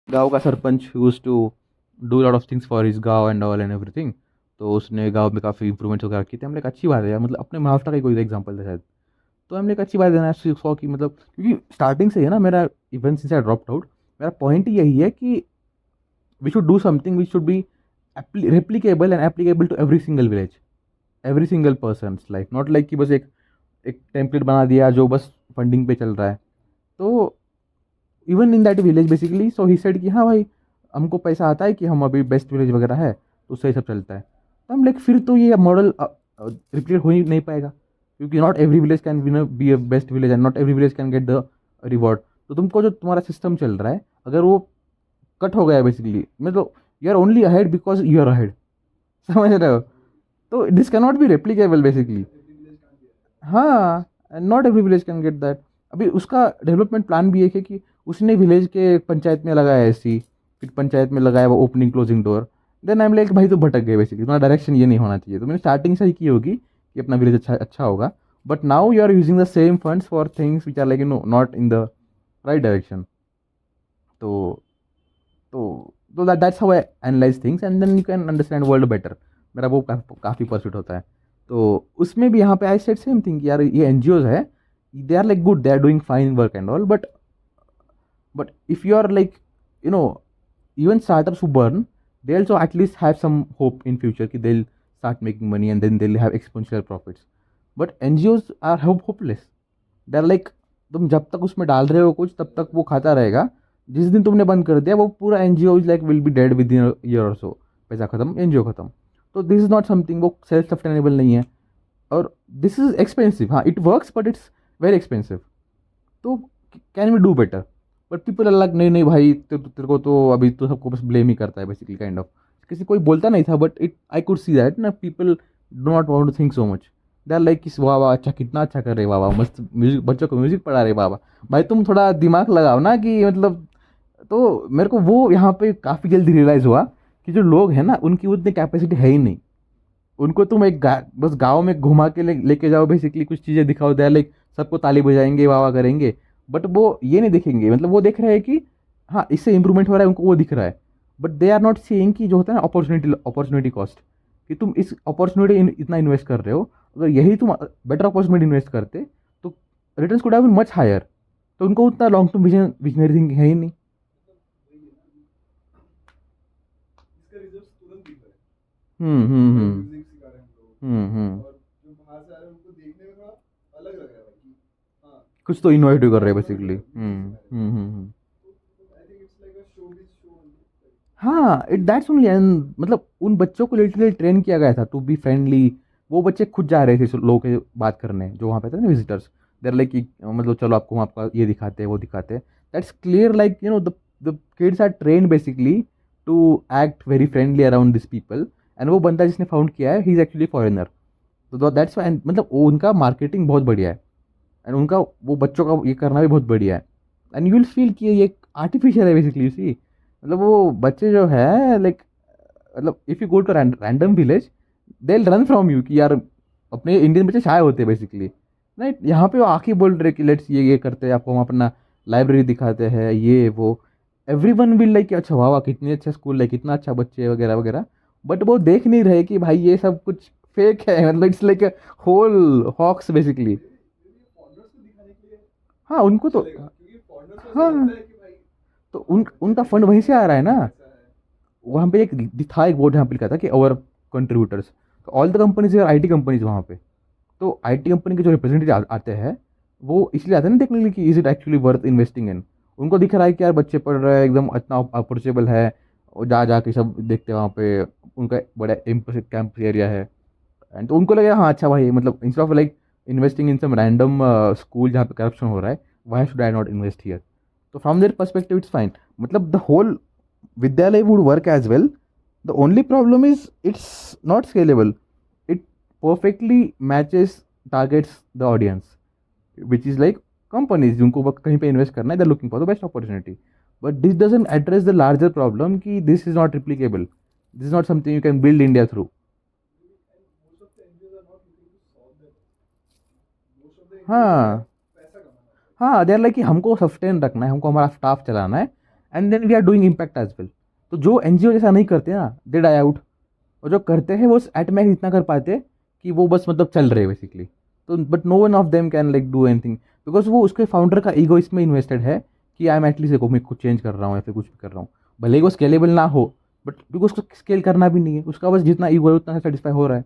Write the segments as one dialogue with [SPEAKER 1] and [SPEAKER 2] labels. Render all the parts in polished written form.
[SPEAKER 1] गाँव का sarpanch use to do lot of things for his गाँव एंड ऑल एंड एवरीथिंग। तो उसने गाँव में काफ़ी इंप्रूवमेंट्स वगैरह की थी। हमने कहा अच्छी बात है यार, मतलब अपने महाराष्ट्र का ही कोई एग्जाम्पल था शायद। तो हमने कहा अच्छी बात है ना, 600 की मतलब, क्योंकि स्टार्टिंग से ही है ना मेरा, even since I dropped out, मेरा पॉइंट यही है कि we should do something which should be replicable and applicable to every single village, every single person's life, not like कि बस एक टेम्पलेट बना दिया जो बस फंडिंग पे चल रहा है। तो even in that village basically, so he said कि हाँ भाई, हमको पैसा आता है कि हम अभी बेस्ट विलेज वगैरह है तो उससे ही सब चलता है। तो हम लाइक फिर तो ये मॉडल रिप्लीट हो ही नहीं पाएगा, क्योंकि not every village can be a best village and not every village can get the reward. तो तुमको जो तुम्हारा सिस्टम चल रहा है, अगर वो कट हो गया बेसिकली, मतलब you are only ahead because you are ahead, समझ रहे हो? तो this can not be replicable basically. हाँ, not every village can get that. अभी उसका डेवलपमेंट प्लान भी एक है कि उसने विलेज के पंचायत में लगाया एसी, फिर पंचायत में लगाया वो opening closing door. Then I am like भाई तो भटक गए बेसिकली, तुम्हारा डायरेक्शन ये नहीं होना चाहिए। तो मैंने स्टार्टिंग से ही की होगी कि अपना विलेज अच्छा अच्छा होगा, but now you are using the same funds for things which are like not in the right direction. तो तो that's how I analyse things and then you can understand world better. मेरा वो काफ़ी pursuit होता है। तो उसमें भी यहाँ पे आई सेड सेम थिंग कि यार ये एनजीओज है, they are like good, they are doing fine work and all, but if you are like, you know, even startups who burn, they also at least have some hope in future कि they'll start making money and then they'll have exponential profits. But NGOs are hopeless. They're like, तुम जब तक उसमें डाल रहे हो कुछ तब तक वो खाता रहेगा, जिस दिन तुमने बंद कर दिया वो पूरा NGO is like will be dead within year और सो, पैसा खत्म, एनजीओ खत्म। तो दिस इज नॉट समथिंग, वो सेल्फ सस्टेनेबल नहीं है। और दिस इज एक्सपेंसिव, हाँ it works but it's very expensive. तो can we do better? But people are like नहीं नहीं भाई, तेरे को तो अभी तो सबको बस ब्लेम ही करता है बेसिकली, काइंड ऑफ। किसी कोई बोलता नहीं था, but it I could see that ना, people do not want to think so much. They are like वाह वाह, अच्छा कितना अच्छा कर रहे, वाह वाह मस्त म्यूजिक, बच्चों को म्यूजिक पढ़ा रहे, वाह वाह। भाई तुम थोड़ा दिमाग लगाओ ना कि मतलब। तो मेरे को वो यहाँ पे काफ़ी जल्दी रियलाइज़ हुआ कि जो लोग हैं ना उनकी उतनी कैपेसिटी है ही नहीं। उनको तुम बस गाँव में घुमा के लेके जाओ बेसिकली, कुछ चीज़ें दिखाओ, दे लाइक सबको ताली बजाएंगे, वाह वाह करेंगे। बट वो ये नहीं देखेंगे, मतलब वो देख रहे हैं कि हाँ इससे इंप्रूवमेंट हो रहा है, उनको वो दिख रहा है। But they are not seeing कि जो होता है ना अपॉर्चुनिटी कॉस्ट, कि तुम इस अपॉर्चुनिटी इतना इन्वेस्ट कर रहे हो, अगर यही तुम बेटर अपॉर्चुनिटी इन्वेस्ट करते तो returns could have been much higher. तो उनको उतना लॉन्ग टर्म विजनरी थिंकिंग है ही नहीं। हम्म। हम्म। कुछ तो इनोवेटिव कर रहे हैं बेसिकली। हाँ इट दैट्स ओनली, एंड मतलब उन बच्चों को लिटरली ट्रेन किया गया था टू बी फ्रेंडली। वो बच्चे खुद जा रहे थे लोगों के बात करने, जो वहाँ पे थे ना विजिटर्स। देर लाइक कि मतलब चलो आपको हम आपका ये दिखाते हैं वो दिखाते हैं। That's clear like the kids are train basically to act very friendly around this people. And वो बंदा जिसने फाउंड किया है ही इज़ एक्चुअली फॉरेनर। तो दैट्स वाई, मतलब वो उनका मार्केटिंग बहुत बढ़िया है, एंड उनका वो बच्चों का ये करना भी बहुत बढ़िया है। एंड यू विल फील कि ये आर्टिफिशियल है बेसिकली सी। मतलब वो बच्चे जो है लाइक, मतलब if you go to random village, they will run from you कि यार, अपने इंडियन बच्चे शाये होते हैं बेसिकली। राइट, यहाँ पे वो आके बोल रहे कि लेट्स ये करते हैं, आपको हम अपना लाइब्रेरी दिखाते हैं, ये वो। एवरी वन विल लाइक अच्छा वाह वाह कितनी अच्छा स्कूल है, कितना अच्छा बच्चे वगैरह वगैरह। बट वो देख नहीं रहे कि भाई ये सब कुछ फेक है, मतलब it's like whole hoax basically. हाँ उनको तो, हाँ तो उनका फंड वहीं से आ रहा है ना। वहाँ पे था एक बोर्ड जहाँ पे लिखा था कि अवर कंट्रीब्यूटर्स, तो all the companies are IT companies वहाँ पे। तो आईटी कंपनी के जो रिप्रेजेंटेटिव आते हैं, वो इसलिए आते हैं ना देखने के लिए कि is it actually worth investing in. उनको दिख रहा है कि यार बच्चे पढ़ रहे हैं, एकदम इतना अप्रोचेबल है, और जा जाके सब देखते हैं वहाँ पे, उनका बड़ा कैंप एरिया है। एंड तो उनको लगा हाँ अच्छा भाई, मतलब instead of like investing in some random school जहाँ पे करप्शन हो रहा है, why should I not invest here? तो from their perspective it's fine, मतलब द होल विद्यालय would work as well. The only problem is it's not scalable. It perfectly matches targets the audience which is like companies जिनको कहीं पे invest करना है, they looking for the best opportunity. But this doesn't address the larger problem कि this is not replicable, this is not something you can build India through. हाँ हाँ, दे are like कि हमको सस्टेन रखना है, हमको हमारा स्टाफ चलाना है, and then we are doing impact as well. तो जो एनजीओ जैसा नहीं करते ना, दे डाई आउट। और जो करते हैं वो एट मैक्स इतना कर पाते कि वो बस मतलब चल रहे बेसिकली। तो but no one of them can like do anything, because वो उसके फाउंडर का ईगो इसमें इन्वेस्टेड है कि आई एम एटलीस्ट देखो मैं कुछ चेंज कर रहा हूँ या फिर कुछ भी कर रहा हूँ, भले ही वो स्केलेबल ना हो, बट बिकॉज उसको स्केल करना भी नहीं है, उसका बस जितना ईगो है उतना सेटिस्फाई हो रहा है।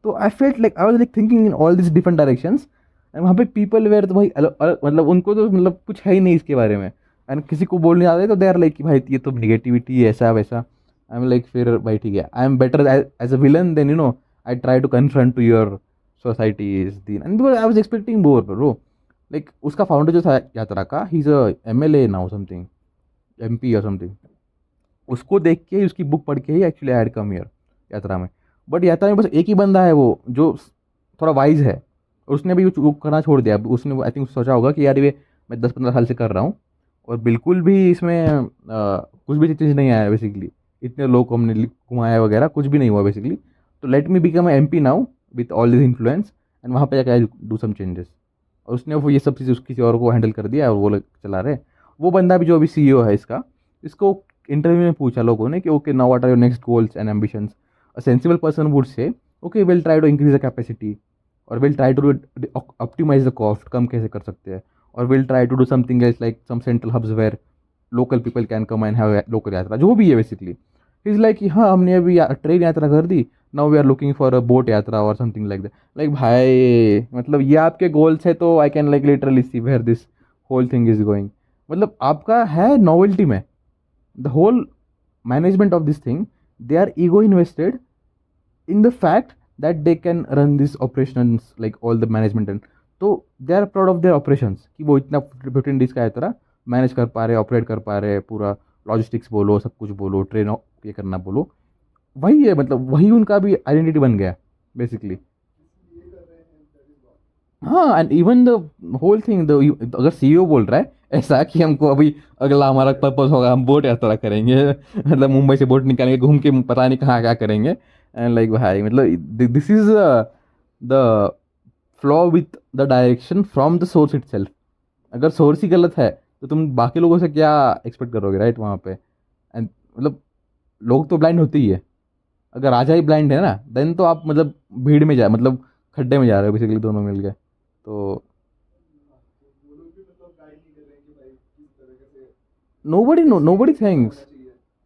[SPEAKER 1] तो I felt like I was like thinking in all this different directions. And वहाँ पे पीपल वेयर तो भाई मतलब उनको तो मतलब कुछ है ही नहीं इसके बारे में, एंड किसी को बोलने आते तो दे आर लाइक कि भाई ये तो निगेटिविटी ऐसा वैसा। आई एम लाइक फिर भाई ठीक है, I am better as a villain than I try to confront to your society is दिन, and because I was expecting more bro. लाइक उसका फाउंडर जो था यात्रा का, he is a MLA now something, MP और समथिंग। उसको देख के ही, उसकी बुक पढ़ के ही actually I had come here यात्रा में। बट यात्रा में बस एक ही बंदा है वो जो थोड़ा वाइज है, और उसने भी वो करना छोड़ दिया। उसने आई थिंक सोचा होगा कि यार ये मैं 10-15 साल से कर रहा हूँ और बिल्कुल भी इसमें कुछ भी चीज़ नहीं आया बेसिकली, इतने लोग को हमने घुमाया वगैरह कुछ भी नहीं हुआ बेसिकली। तो let me become M P now with all this influence, and वहाँ पे जाकर आई डू सम चेंजेस। और उसने वो ये सब चीज़ किसी और को हैंडल कर दिया और वो लोग चला रहे। वो बंदा भी जो अभी सीईओ है इसका, इसको इंटरव्यू में पूछा लोगों ने कि okay now what are your next goals and ambitions. A sensible person would say okay will try to increase the capacity, और will try to optimize the cost, कम कैसे कर सकते हैं, और will try to do something else like some central hubs where local people can come and have local यात्रा, जो भी है बेसिकली। इज लाइक कि हाँ हमने अभी ट्रेन यात्रा कर दी, now we are looking for a boat यात्रा और समथिंग लाइक दैट। लाइक भाई मतलब ये आपके गोल्स है तो I can like literally see where this whole thing is going. मतलब आपका है नॉवेल्टी में, the whole management of this thing, they are ego invested in the fact that they can run these operations like all the management and, तो they are proud of their operations कि वो इतना 15 days का तरह manage कर पा रहे, operate कर पा रहे, पूरा लॉजिस्टिक्स बोलो, सब कुछ बोलो, ट्रेन ये करना बोलो, वही है मतलब वही उनका भी आइडेंटिटी बन गया बेसिकली। हाँ, and even the whole thing the अगर सीईओ बोल रहा है ऐसा कि हमको अभी अगला हमारा पर्पस होगा हम बोट यात्रा करेंगे मतलब मुंबई से बोट निकालेंगे, घूम के पता नहीं कहाँ क्या करेंगे, एंड लाइक भाई मतलब this is the flaw with the direction from the source it self. अगर सोर्स ही गलत है तो तुम बाकी लोगों से क्या एक्सपेक्ट करोगे, राइट वहाँ पे। एंड मतलब लोग तो ब्लाइंड होते ही है, अगर राजा ही ब्लाइंड है ना देन तो आप मतलब भीड़ में जा मतलब खड्डे में जा रहे हो बेसिकली दोनों मिल के। तो nobody thinks,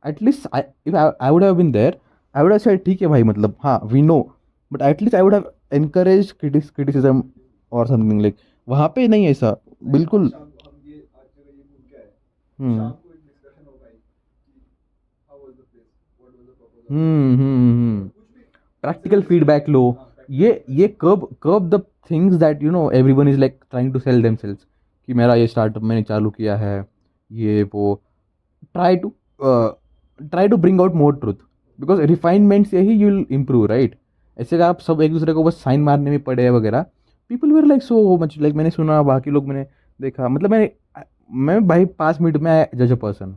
[SPEAKER 1] at least if I would have been there, I would have said ठीक है भाई मतलब हाँ we know, but at least I would have encouraged criticism or something like, वहाँ पे नहीं है ऐसा बिल्कुल। हम्म हम्म। प्रैक्टिकल फीडबैक लो। ये कब the things that everyone is like trying to sell themselves कि मेरा ये स्टार्टअप मैंने चालू किया है, ये वो। Try to try to bring out more truth, because refinement से ही यू विल इम्प्रूव, राइट। ऐसे अगर आप सब एक दूसरे को बस साइन मारने में पड़े हैं वगैरह, people were like so much like, मैंने सुना बाकी लोग मैंने देखा मतलब मैं भाई 5 मिनट में आई जज अ पर्सन।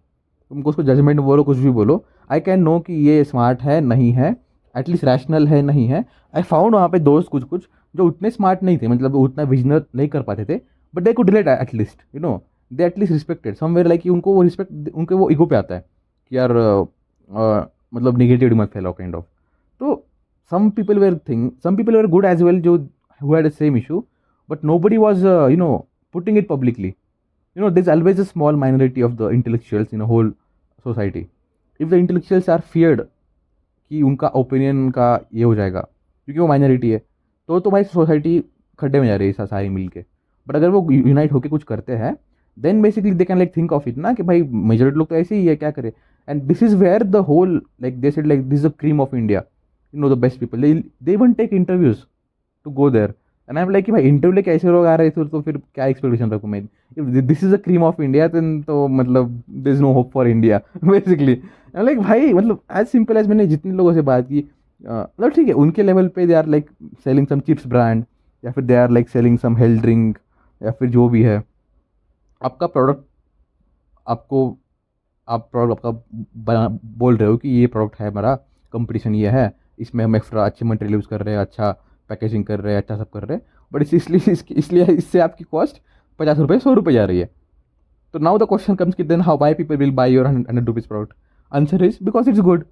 [SPEAKER 1] तुमको उसको जजमेंट बोलो कुछ भी बोलो, आई कैन नो कि ये स्मार्ट है नहीं है, एटलीस्ट रैशनल है नहीं है। आई फाउंड वहाँ पे दोस्त कुछ कुछ जो उतने स्मार्ट नहीं थे, मतलब उतना विजनर नहीं कर पाते थे, but they could relate at least they at least respected somewhere, like कि उनको वो रिस्पेक्ट, उनके वो ईगो पे आता है कि यार मतलब निगेटिविटी मत फैलाओ काइंड ऑफ। तो some people were good as well जो who had the same issue, but nobody was putting it publicly. There's always a small minority of the intellectuals in a whole society. If the intellectuals are feared कि उनका opinion का ये हो जाएगा क्योंकि वो minority है, तो भाई सोसाइटी खड्डे में जा रही है सारी मिल के। बट अगर वो यूनाइट होकर कुछ करते हैं then basically they can like think of it ना कि भाई मेजॉरिटी लोग तो ऐसे ही है, क्या करे। And this is where the whole like they said like this is the cream of India, the best people, they even take interviews to go there. And I am like कि भाई interview लेके ऐसे लोग आ रहे थे तो फिर क्या एक्सपेक्टेशन रखूँ मैं। This is the cream of India then तो मतलब this is no hope for India basically. Like भाई मतलब एज सिंपल एज मैंने जितने लोगों से बात की, मतलब ठीक है उनके लेवल पे they are like selling some chips brand, या फिर they are like selling some health drink, या फिर जो भी है आपका प्रोडक्ट, आपको आप प्रोडक्ट आपका बोल रहे हो कि ये प्रोडक्ट है हमारा, कंपटीशन ये है, इसमें हम एक्स्ट्रा अच्छे मटेरियल यूज़ कर रहे हैं, अच्छा पैकेजिंग कर रहे हैं, अच्छा सब कर रहे हैं, बट इसलिए इससे आपकी कॉस्ट 50 रुपये 100 रुपये जा रही है। So now the question comes कि then how why people will buy your 100 rupees product? Answer is because it's good.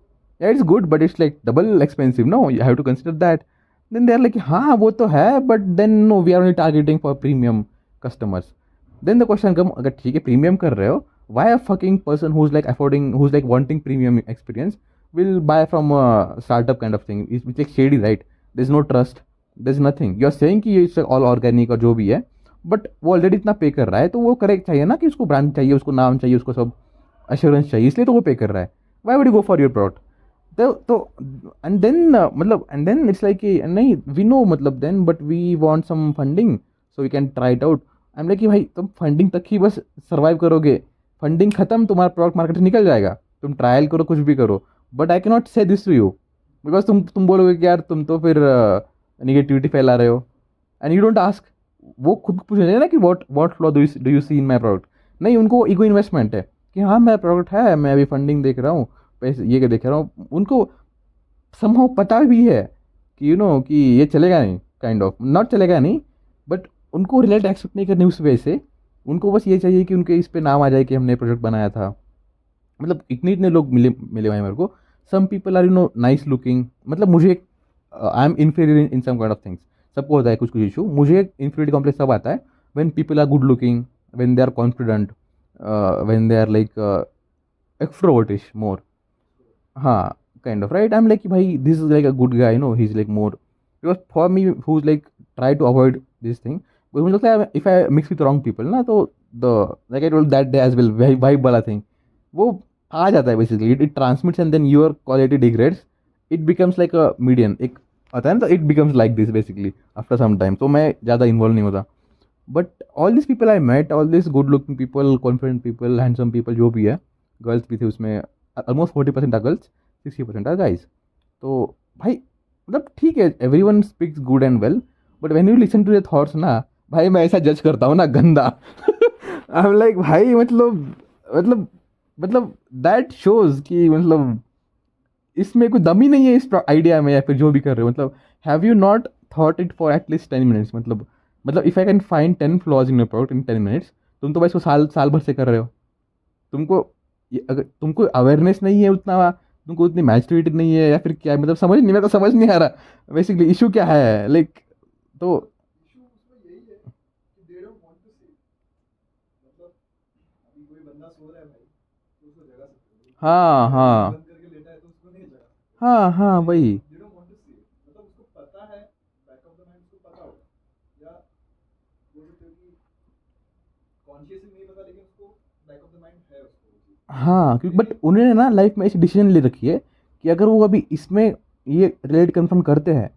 [SPEAKER 1] Yeah, it's good, but it's like double expensive. No, you have to consider that. Then they're like, हाँ वो तो है, but then no, we are only targeting for premium customers. Then the question comes, अगर ठीक है premium कर रहे हो, why a fucking person who's like affording, who's like wanting premium experience will buy from a startup kind of thing? It's like shady, right? There's no trust, there's nothing. You're saying कि it's all organic और जो भी है, but वो already इतना पे कर रहा है तो वो करेक्ट चाहिए ना कि उसको ब्रांड चाहिए, उसको नाम चाहिए, उसको सब अश्योरेंस चाहिए, इसलिए तो वो पे कर रहा है. Why would you go for your product? तो एंड देन मतलब एंड देन इट्स लाइक कि नहीं वी नो मतलब then but we want some funding so we can try it out. I am like कि भाई तुम फंडिंग तक ही बस सर्वाइव करोगे, फंडिंग खत्म तुम्हारा प्रोडक्ट मार्केट निकल जाएगा, तुम ट्रायल करो कुछ भी करो. बट आई कैन नॉट से दिस टू यू बिकॉज तुम बोलोगे कि यार तुम तो फिर निगेटिविटी फैला रहे हो एंड यू डोंट आस्क. वो खुद पूछ रहे हैं ना कि what flaw do you see in my product. नहीं, उनको ईगो इन्वेस्टमेंट है कि हाँ मेरा प्रोडक्ट है, मैं अभी फंडिंग देख रहा हूँ, पैसे ये के देख रहा हूँ. उनको समहाउ पता भी है कि कि ये चलेगा नहीं, काइंड ऑफ नॉट चलेगा नहीं, बट उनको रिलेट एक्सेप्ट नहीं करनी उस वजह से. उनको बस ये चाहिए कि उनके इस पे नाम आ जाए कि हमने प्रोजेक्ट बनाया था. मतलब इतने इतने लोग मिले मिले भाई मेरे को. Some people are nice looking. मतलब मुझे I am inferior in some kind of things. सबको होता है कुछ कुछ इशू. मुझे इन्फीरियरिटी कॉम्प्लेक्स सब आता है when people are good looking, when they are confident, when they are like extrovertish more. हाँ, kind of right. I am like कि भाई this is like a good guy, he is like more. Because for me who is like try to avoid this thing, मुझे लगता है if I mix with wrong people ना तो the like I told that day as well vibe वाला thing वो आ जाता है basically. It transmits and then your quality degrades. It becomes like a median एक आता है ना, तो it becomes like this basically after some time. तो मैं ज़्यादा इन्वॉल्व नहीं होता. But all this people I met, all this good looking people, confident people, handsome people जो भी है, गर्ल्स भी थे उसमें, almost 40% are girls, 60% are guys. तो भाई मतलब ठीक है, every one speaks good and well, but when you listen to the thoughts ना भाई, मैं ऐसा जज करता हूँ ना गंदा. आई एम लाइक भाई मतलब मतलब दैट शोज कि मतलब इसमें कोई दम ही नहीं है इस आइडिया में, या फिर जो भी कर रहे हो. मतलब have you not thought it for at least 10 minutes? मतलब if I can find 10 flaws in your product in 10 minutes, तुम तो भाई इसको साल साल भर से कर रहे हो. तुमको अगर तुमको अवेयरनेस नहीं है उतना, तुमको उतनी मैच्योरिटी नहीं है, या फिर क्या है, मतलब समझ नहीं, मेरे को समझ नहीं आ रहा बेसिकली इशू क्या है लाइक. तो हाँ हाँ हाँ हाँ वही. हाँ, क्योंकि बट उन्होंने ना लाइफ में ऐसी डिसीजन ले रखी है कि अगर वो अभी इसमें ये रिलेट कन्फर्म करते हैं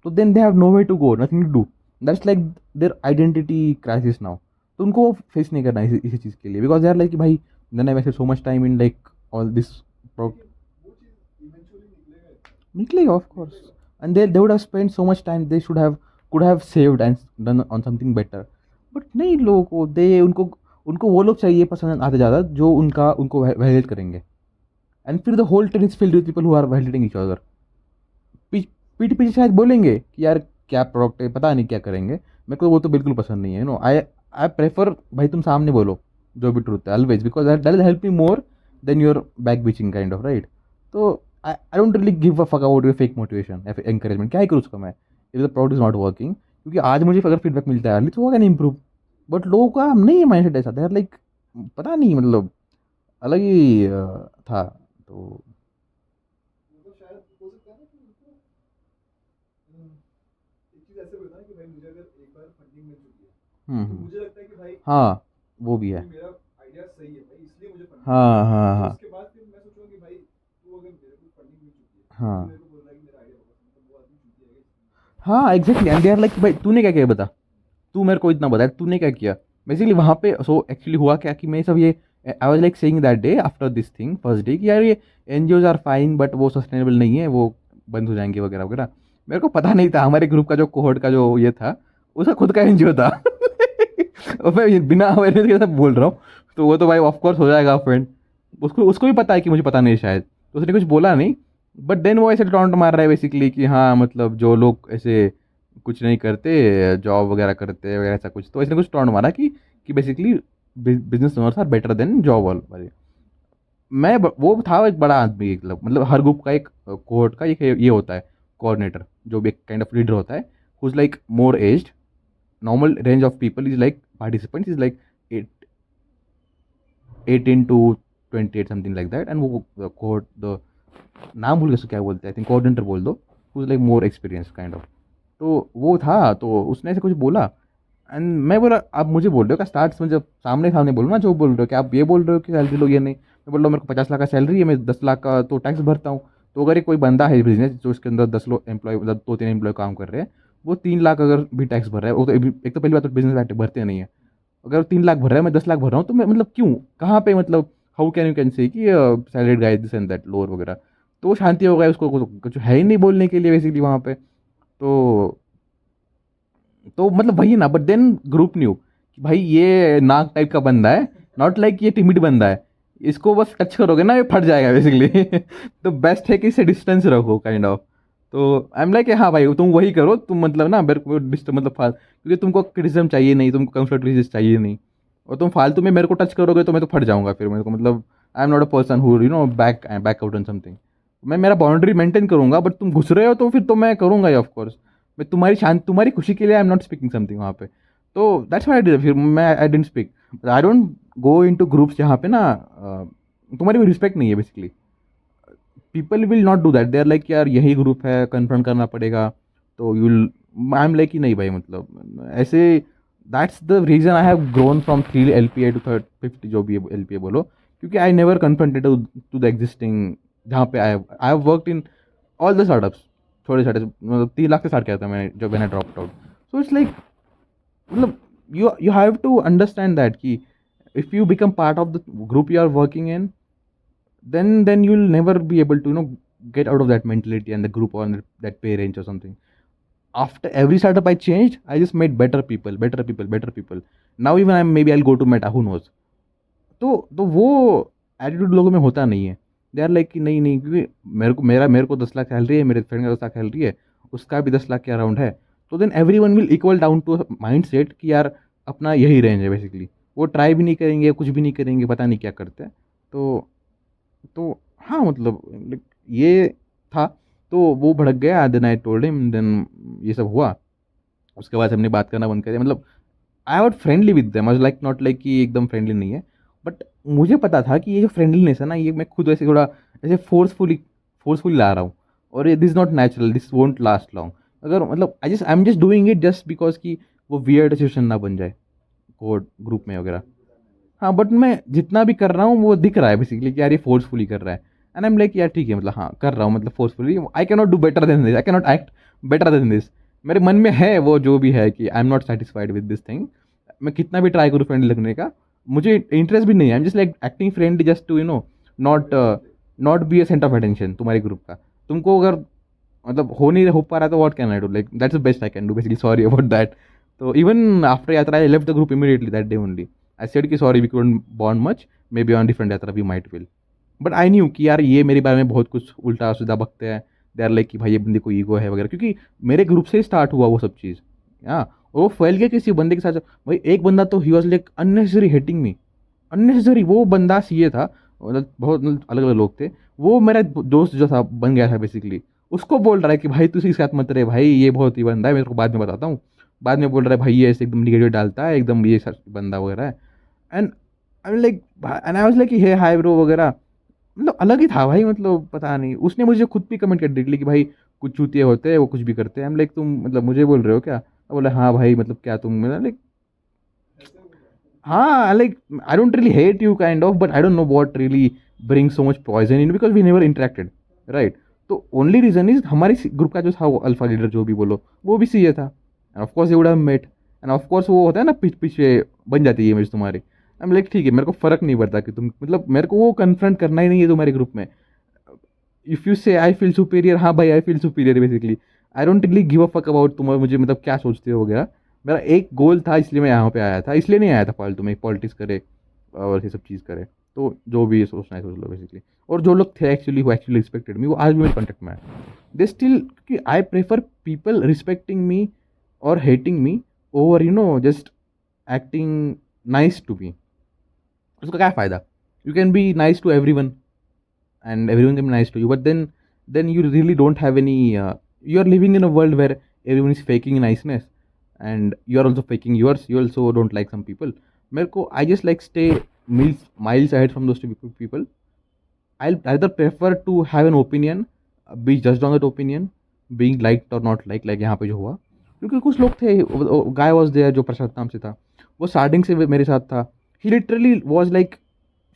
[SPEAKER 1] तो then they have no way to go, nothing to do. That's like their identity crisis now. तो उनको फेस नहीं करना है इसी चीज़ के लिए, बिकॉज दे आर लाइक कि भाई then I wasted so much time in like all this. निकलेगा of course. And they would have spend so much time, they should have could have saved and done on something better. But नहीं, लोगों को दे उनको उनको वो लोग चाहिए पसंद आते ज़्यादा जो उनको वैलिडेट करेंगे. एंड फिर the whole train is filled with people who are validating each other. पीठ पीछे शायद बोलेंगे कि यार क्या प्रोडक्ट है, पता नहीं क्या करेंगे. मेरे को वो तो बिल्कुल पसंद नहीं है. आई आई प्रेफर भाई तुम सामने बोलो जो भी ट्रूथ है always, because that will help me more than your back bitching kind of right. तो I don't really give a fuck about your fake motivation या फिर एंकरेजमेंट. क्या ही करूँ उसका मैं if the product is not working. क्योंकि आज मुझे अगर फीडबैक मिलता है तो वो कैन इम्प्रूव. बट लोगों का नहीं है माइंड सेट ऐसा, देर लाइक पता नहीं मतलब अलग ही था. तो हाँ वो भी है. हाँ हाँ हाँ हाँ हाँ exactly. And they are like भाई तूने क्या किया बता, तू मेरे को इतना बता तूने क्या किया. बेसिकली वहाँ पे सो एक्चुअली हुआ क्या कि मैं सब ये आई was like saying that day after this thing first day कि यार ये एनजीओज आर फाइन बट वो सस्टेनेबल नहीं है, वो बंद हो जाएंगे वगैरह वगैरह. मेरे को पता नहीं था हमारे ग्रुप का जो कोहर्ट का जो ये था उसका खुद का एनजीओ था. और मैं बिना अवेयरनेस के सब बोल रहा हूँ. तो वो तो भाई ऑफकोर्स हो जाएगा फ्रेंड, उसको उसको भी पता है कि मुझे पता नहीं शायद, तो उसने कुछ बोला नहीं. बट देन वो ऐसे टॉन्ट मार रहा है बेसिकली कि हाँ मतलब जो लोग ऐसे कुछ नहीं करते, जॉब वगैरह करते वगैरह ऐसा कुछ, तो इसने कुछ टॉन्ट मारा कि basically business owners are better than job वाले। वो था एक बड़ा आदमी, एक मतलब हर ग्रुप का एक कोर्ट का एक ये होता है कोऑर्डिनेटर, जो भी एक काइंड ऑफ लीडर होता है, who is like more aged. Normal range of people is like participants is like 18 to 28 something like that, and वो कोर्ट द नाम भूल गया क्या बोलते हैं, आई थिंक कोऑर्डिनेटर बोल दो, who is like more experience kind of. तो वो था, तो उसने ऐसे कुछ बोला, एंड मैं बोला आप मुझे बोल रहे हो क्या, स्टार्ट में जब सामने सामने बोलो ना, जो बोल रहे हो कि आप ये बोल रहे हो कि सैलरी लो ये नहीं। मैं बोल रहा हूँ मेरे को 50 लाख का सैलरी है, मैं 10 लाख का तो टैक्स भरता हूँ। तो अगर ये कोई बंदा है बिजनेस जो इसके अंदर 10 लोग एम्प्लॉय, मतलब 2-3 एम्प्लॉय काम कर रहे हैं, वो 3 लाख अगर भी टैक्स भर रहा है, वो तो एक तो पहली बात तो बिजनेस भरते नहीं है। अगर वो 3 लाख भर रहा है, मैं 10 लाख भर रहा हूँ, तो मैं मतलब क्यों, कहाँ पे मतलब how can you can say कि salaried guys this and that lower वगैरह। तो वो शांति हो गया, उसको कुछ है ही नहीं बोलने के लिए बेसिकली वहाँ पे। तो मतलब वही ना, बट देन ग्रुप न्यू कि भाई ये नाक टाइप का बंदा है, नॉट लाइक ये टिमिड बंदा है, इसको बस टच करोगे ना ये फट जाएगा बेसिकली। तो बेस्ट है कि इससे डिस्टेंस रखो काइंड ऑफ। तो आई एम लाइक हाँ भाई तुम वही करो, तुम मतलब ना मेरे को डिस्टर्ब मतलब क्योंकि तुमको क्रिटिसिज्म चाहिए नहीं, तुमको कंस्ट्रक्टिव चाहिए नहीं, और तुम फालतू में मेरे को टच करोगे तो मैं तो फट जाऊंगा फिर, मेरे को मतलब I am not a person who back out on something. मैं मेरा बाउंड्री मेंटेन करूंगा, बट तुम घुस रहे हो तो फिर तो मैं करूंगा ही ऑफकोर्स। मैं तुम्हारी खुशी के लिए I am not speaking something वहाँ पे। तो दैट्स व्हाई आई डिड, फिर मैं I didn't speak. I don't go into groups जहाँ पे ना तुम्हारी भी रिस्पेक्ट नहीं है basically. People will not do that, they are like यार यही ग्रुप है, कन्फ्रंट करना पड़ेगा, तो you will, I am like कि नहीं भाई मतलब ऐसे। That's the reason I have grown from 3 LPA to 50 जो भी LPA बोलो, क्योंकि I never confronted to the existing, जहाँ पे I have worked in all the startups. थोड़े स्टार्टअप मतलब 3 लाख से स्टार्ट किया था मैंने जब मैंने drop out. So it's like मतलब you have to understand that कि if you become part of the group you are working in, then you'll never be able to get out of that mentality and the group or that pay range or something. After every startup I changed, I just made better people. Now even maybe I'll go to Meta, who knows. तो वो attitude लोगों में होता नहीं है। They are like कि नहीं नहीं, क्योंकि मेरे को 10 लाख सैलरी है, मेरे फ्रेंड का 10 लाख सैलरी है, उसका भी 10 लाख के अराउंड है, तो then every one will equal down to mindset कि यार अपना यही रेंज है बेसिकली। वो ट्राई भी नहीं करेंगे, कुछ भी नहीं करेंगे, पता नहीं क्या करते हैं। तो हाँ मतलब like, ये था। तो वो भड़क गया, then I told him, then ये सब हुआ। उसके बाद हमने बात करना बंद कर दिया, मतलब I what friendly with them, I like not like कि एकदम फ्रेंडली नहीं है, बट मुझे पता था कि ये जो फ्रेंडलीनेस है ना, ये मैं खुद ऐसे थोड़ा ऐसे फोर्सफुली ला रहा हूँ, और ये this not natural, this won't last long. अगर मतलब I am just doing it just because कि वो वियर्ड सिचुएशन ना बन जाए कोड ग्रुप में वगैरह। हाँ बट मैं जितना भी कर रहा हूँ वो दिख रहा है बेसिकली कि यार ये फोर्सफुली कर रहा है, एंड आई एम लाइक यार ठीक है, मतलब हाँ कर रहा हूँ, मतलब forcefully I can not do better than this, I can not act better than this. मेरे मन में है वो जो भी है कि I am not satisfied with this thing. मैं कितना भी ट्राई करूँ फ्रेंडली लगने का, मुझे इंटरेस्ट भी नहीं है। I am just like acting friendly just to not not be a centre of attention तुम्हारे ग्रुप का। तुमको अगर मतलब हो पा रहा है तो what can I do, like that's the best I can do basically, sorry about that. तो इवन आफ्टर यात्रा I left the group immediately that day only. I said कि sorry we couldn't bond much, maybe on different यात्रा we might will. But I knew कि यार ये मेरे बारे में बहुत कुछ उल्टा सीधा बकते हैं। दे आर लाइक कि भाई ये बंदे को ईगो है वगैरह, क्योंकि मेरे ग्रुप से स्टार्ट हुआ वो सब चीज़। हाँ, और वो फैल गया किसी बंदे के साथ। भाई एक बंदा तो he was like unnecessary hating me, unnecessary. वो बंदा सीए था, मतलब बहुत अलग अलग लोग थे। वो मेरा दोस्त जो था बन गया था बेसिकली, उसको बोल रहा है कि भाई तू इसके साथ मत रहे भाई, ये बहुत ही बंदा है, मेरे को बाद में बताता हूँ। बाद में बोल रहा है भाई ये ऐसे एकदम निगेटिव डालता है, एकदम ये बंदा वगैरह है। And I like, and I was like hey hi bro वगैरह। मतलब अलग ही था भाई, मतलब पता नहीं, उसने मुझे खुद भी कमेंट कर दी कि भाई कुछ चूतिए होते हैं, वो कुछ भी करते हैं। हम लाइक तुम मतलब मुझे बोल रहे हो क्या? बोला हाँ भाई, मतलब क्या तुम, लाइक हाँ, like I don't really hate you kind of, but I don't know what really bring so much poison in, because we never interacted, right. तो ओनली रीजन इज हमारी ग्रुप का जो था वो अल्फा लीडर जो भी बोलो, वो भी सीए था, and of course you would have met, and of course वो होता है ना पीछे बन जाती है इमेज तुम्हारी। आई एम लाइक ठीक है, मेरे को फर्क नहीं पड़ता कि तुम, मतलब मेरे को वो कन्फ्रंट करना ही नहीं है तुम्हारे ग्रुप में। इफ़ यू से आई फील सुपीरियर, हाँ भाई I feel superior basically. I don't really give a fuck about तुम मुझे मतलब क्या सोचते हो वगैरह। मेरा एक गोल था, इसलिए मैं यहाँ पे आया था, इसलिए नहीं आया था फालतू में पॉलिटिक्स करे और ये सब चीज़ करे। तो जो भी सोचना है सोच लो बेसिकली। और जो लोग थे एक्चुअली वो एक्चुअली रिस्पेक्टेड मी, वो आज भी मेरे कॉन्टेक्ट में है। दे स्टिल, कि I prefer people respecting me और hating me over just acting nice to me. उसका क्या फ़ायदा? You can be nice to everyone and everyone can be nice to you, but then you really don't have any you are living in a world where everyone is faking niceness and you are also faking yours. You also don't like some people. मेरे को I just like stay miles ahead from those two people. I'll either prefer to have an opinion, be judged on that opinion, being liked or not liked, like यहाँ पे जो हुआ, क्योंकि कुछ लोग थे, गाय वॉज देयर जो प्रसाद नाम से था, वो स्टार्टिंग से मेरे साथ था. He literally was like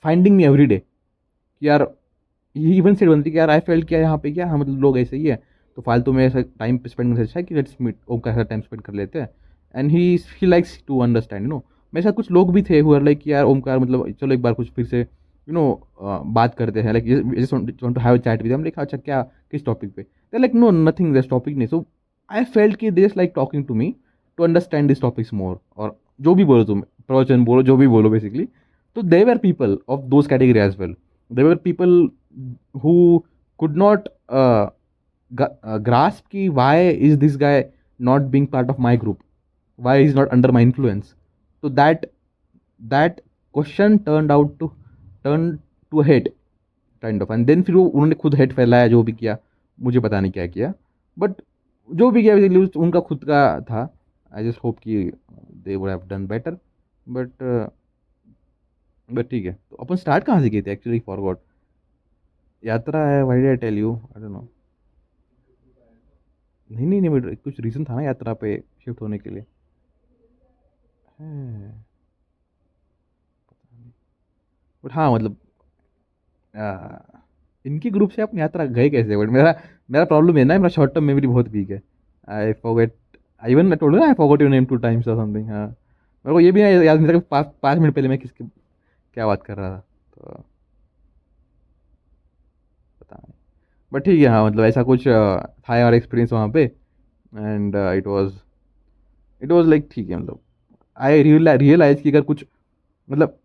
[SPEAKER 1] finding me every day कि यार, ही इवन सेड बनती कि यार आई फेल्ट किया यहाँ पे, क्या हम मतलब लोग ऐसे ही है, तो फालतू में ऐसा टाइम स्पेंड करने से अच्छा है कि लेट्स मीट, ओम का टाइम स्पेंड कर लेते हैं. And he likes to understand, मेरे साथ कुछ लोग भी थे हु आर लाइक कि यार ओमकार, मतलब चलो एक बार कुछ फिर से बात करते हैं, like just want to have a chat with, हम लाइक अच्छा क्या, किस टॉपिक पे, they like no nothing, this topic नहीं. सो आई फेल्ट कि they just like talking to me to understand this topics more, और जो भी बोलो तुम, प्रवचन बोलो, जो भी बोलो बेसिकली. तो they were people of those category as well. They were people who could not grasp ki why is this guy not being part of my group, why is not under my influence. So that question turn to a hate kind of, and then फिर वो उन्होंने खुद hate फैलाया, जो भी किया मुझे पता नहीं क्या किया, बट जो भी किया बेसिकली उनका खुद का था. आई जस्ट होप कि दे would have done better, but ठीक है. तो अपन स्टार्ट कहाँ से किए थे एक्चुअली, फॉरगॉट. यात्रा है, why did I tell you, I don't know. नहीं बट कुछ रीज़न था ना यात्रा पे शिफ्ट होने के लिए. है, बट हाँ मतलब आ, इनकी ग्रुप से अपन यात्रा गए कैसे, बट मेरा मेरा प्रॉब्लम है ना, मेरा शॉर्ट टर्म मेमोरी बहुत वीक है. I forget, I even told you ना, I forgot your name 2 times और समथिंग. हाँ, मेरे को ये भी नहीं याद नहीं था कि 5 मिनट पहले मैं किसके क्या बात कर रहा था, तो पता नहीं. बट ठीक है, हाँ मतलब ऐसा कुछ था यार एक्सपीरियंस वहाँ पे. एंड इट वाज लाइक ठीक है, मतलब आई रियलाइज कि अगर कुछ, मतलब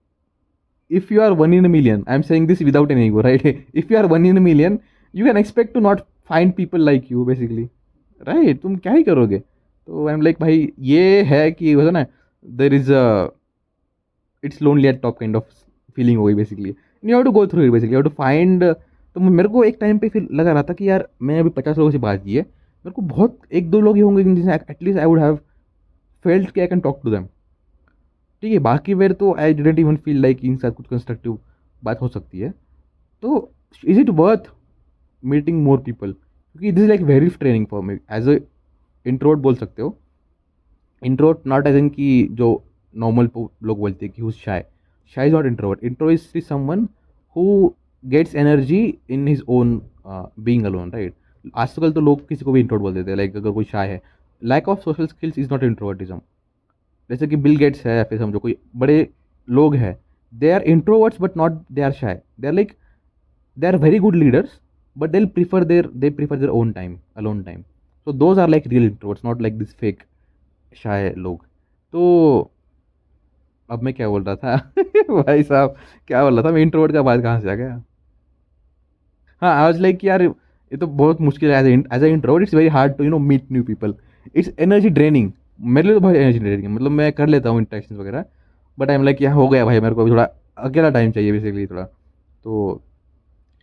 [SPEAKER 1] if you are one in a million, I'm saying this without any ego, right? If you are one in a million, you can expect to not find people like you basically, right? तुम क्या ही करोगे. तो I am like भाई ये है कि वैसा ना, there is a, it's lonely at top kind of feeling हो गई basically. You have to go through it basically, have to find. तो मेरे को एक टाइम पे फिर लगा रहा था कि यार मैं अभी 50 लोगों से बात की है, मेरे को बहुत एक दो लोग ही होंगे जिनसे at least I would have felt कि I can talk to them. ठीक है, बाकी वेर तो I didn't even feel like इनके साथ कुछ कंस्ट्रक्टिव बात हो सकती है. तो is it worth meeting more people, क्योंकि this is like very training for me as a introvert, बोल सकते हो. इंट्रोवर्ट नॉट एज इन कि जो नॉर्मल लोग बोलते हैं कि who's shy. Shy is not introvert. Introvert is someone who gets energy in his own being alone, right. आजकल तो लोग किसी को भी इंट्रोवर्ट बोल देते हैं, लाइक अगर कोई शाय है. Lack of social skills is not introvertism. जैसे कि बिल गेट्स है, या फिर समझो कोई बड़े लोग हैं, they are introverts but not they are shy. They are like, they are very good leaders, but they prefer their own time, alone time. So those are like real introverts, not like this fake shy लोग. तो अब मैं क्या बोल रहा था भाई साहब, क्या बोल रहा था मैं, इंट्रोवर्ट का बात कहाँ से आ गया. हाँ, आई वाज लाइक यार ये तो बहुत मुश्किल है, as a introvert it's very hard to meet new people. It's energy draining. मेरे लिए तो बहुत एनर्जी ड्रेनिंग है, मतलब मैं कर लेता हूँ इंटरेक्शन वगैरह, बट आई एम लाइक यहाँ हो गया भाई, मेरे को अभी थोड़ा अकेला टाइम चाहिए बेसिकली थोड़ा. तो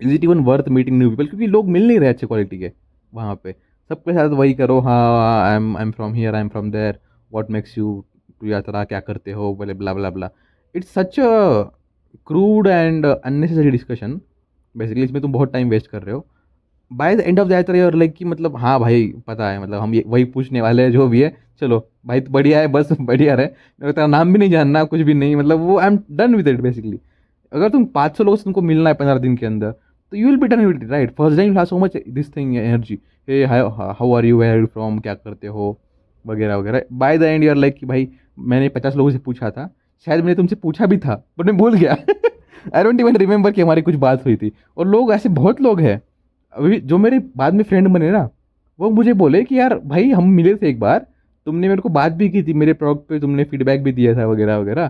[SPEAKER 1] is it even worth meeting new people, क्योंकि लोग मिल नहीं रहे अच्छे क्वालिटी के वहाँ पे. सबके साथ वही करो, हाँ I am from here, I am from there, what makes you to यात्रा, क्या करते हो, बोले blah blah blah. It's such a crude and unnecessary discussion basically. इसमें तुम बहुत टाइम वेस्ट कर रहे हो. By the end of the यात्रा यूर लाइक कि मतलब हाँ भाई पता है, मतलब हम ये वही पूछने वाले हैं जो भी है, चलो भाई तो बढ़िया है, बस बढ़िया रहे, मेरे को तेरा नाम भी नहीं जानना, कुछ भी नहीं, मतलब वो I am done with it basically. अगर तुम 500 लोगों से तुमको मिलना है 15 दिन के अंदर, तो you will be done with it, right. First time you have so much this thing energy, hey how are you, where are you from, क्या करते हो, वगैरह वगैरह. By the end you are like कि भाई मैंने 50 लोगों से पूछा था, शायद मैंने तुमसे पूछा भी था बट मैं भूल गया आई डोंट इवन रिमेंबर कि हमारी कुछ बात हुई थी. और लोग ऐसे बहुत लोग हैं अभी जो मेरे बाद में फ्रेंड बने ना, वो मुझे बोले कि यार भाई हम मिले थे एक बार, तुमने मेरे को बात भी की थी, मेरे प्रोडक्ट पे तुमने फीडबैक भी दिया था वगैरह वगैरह,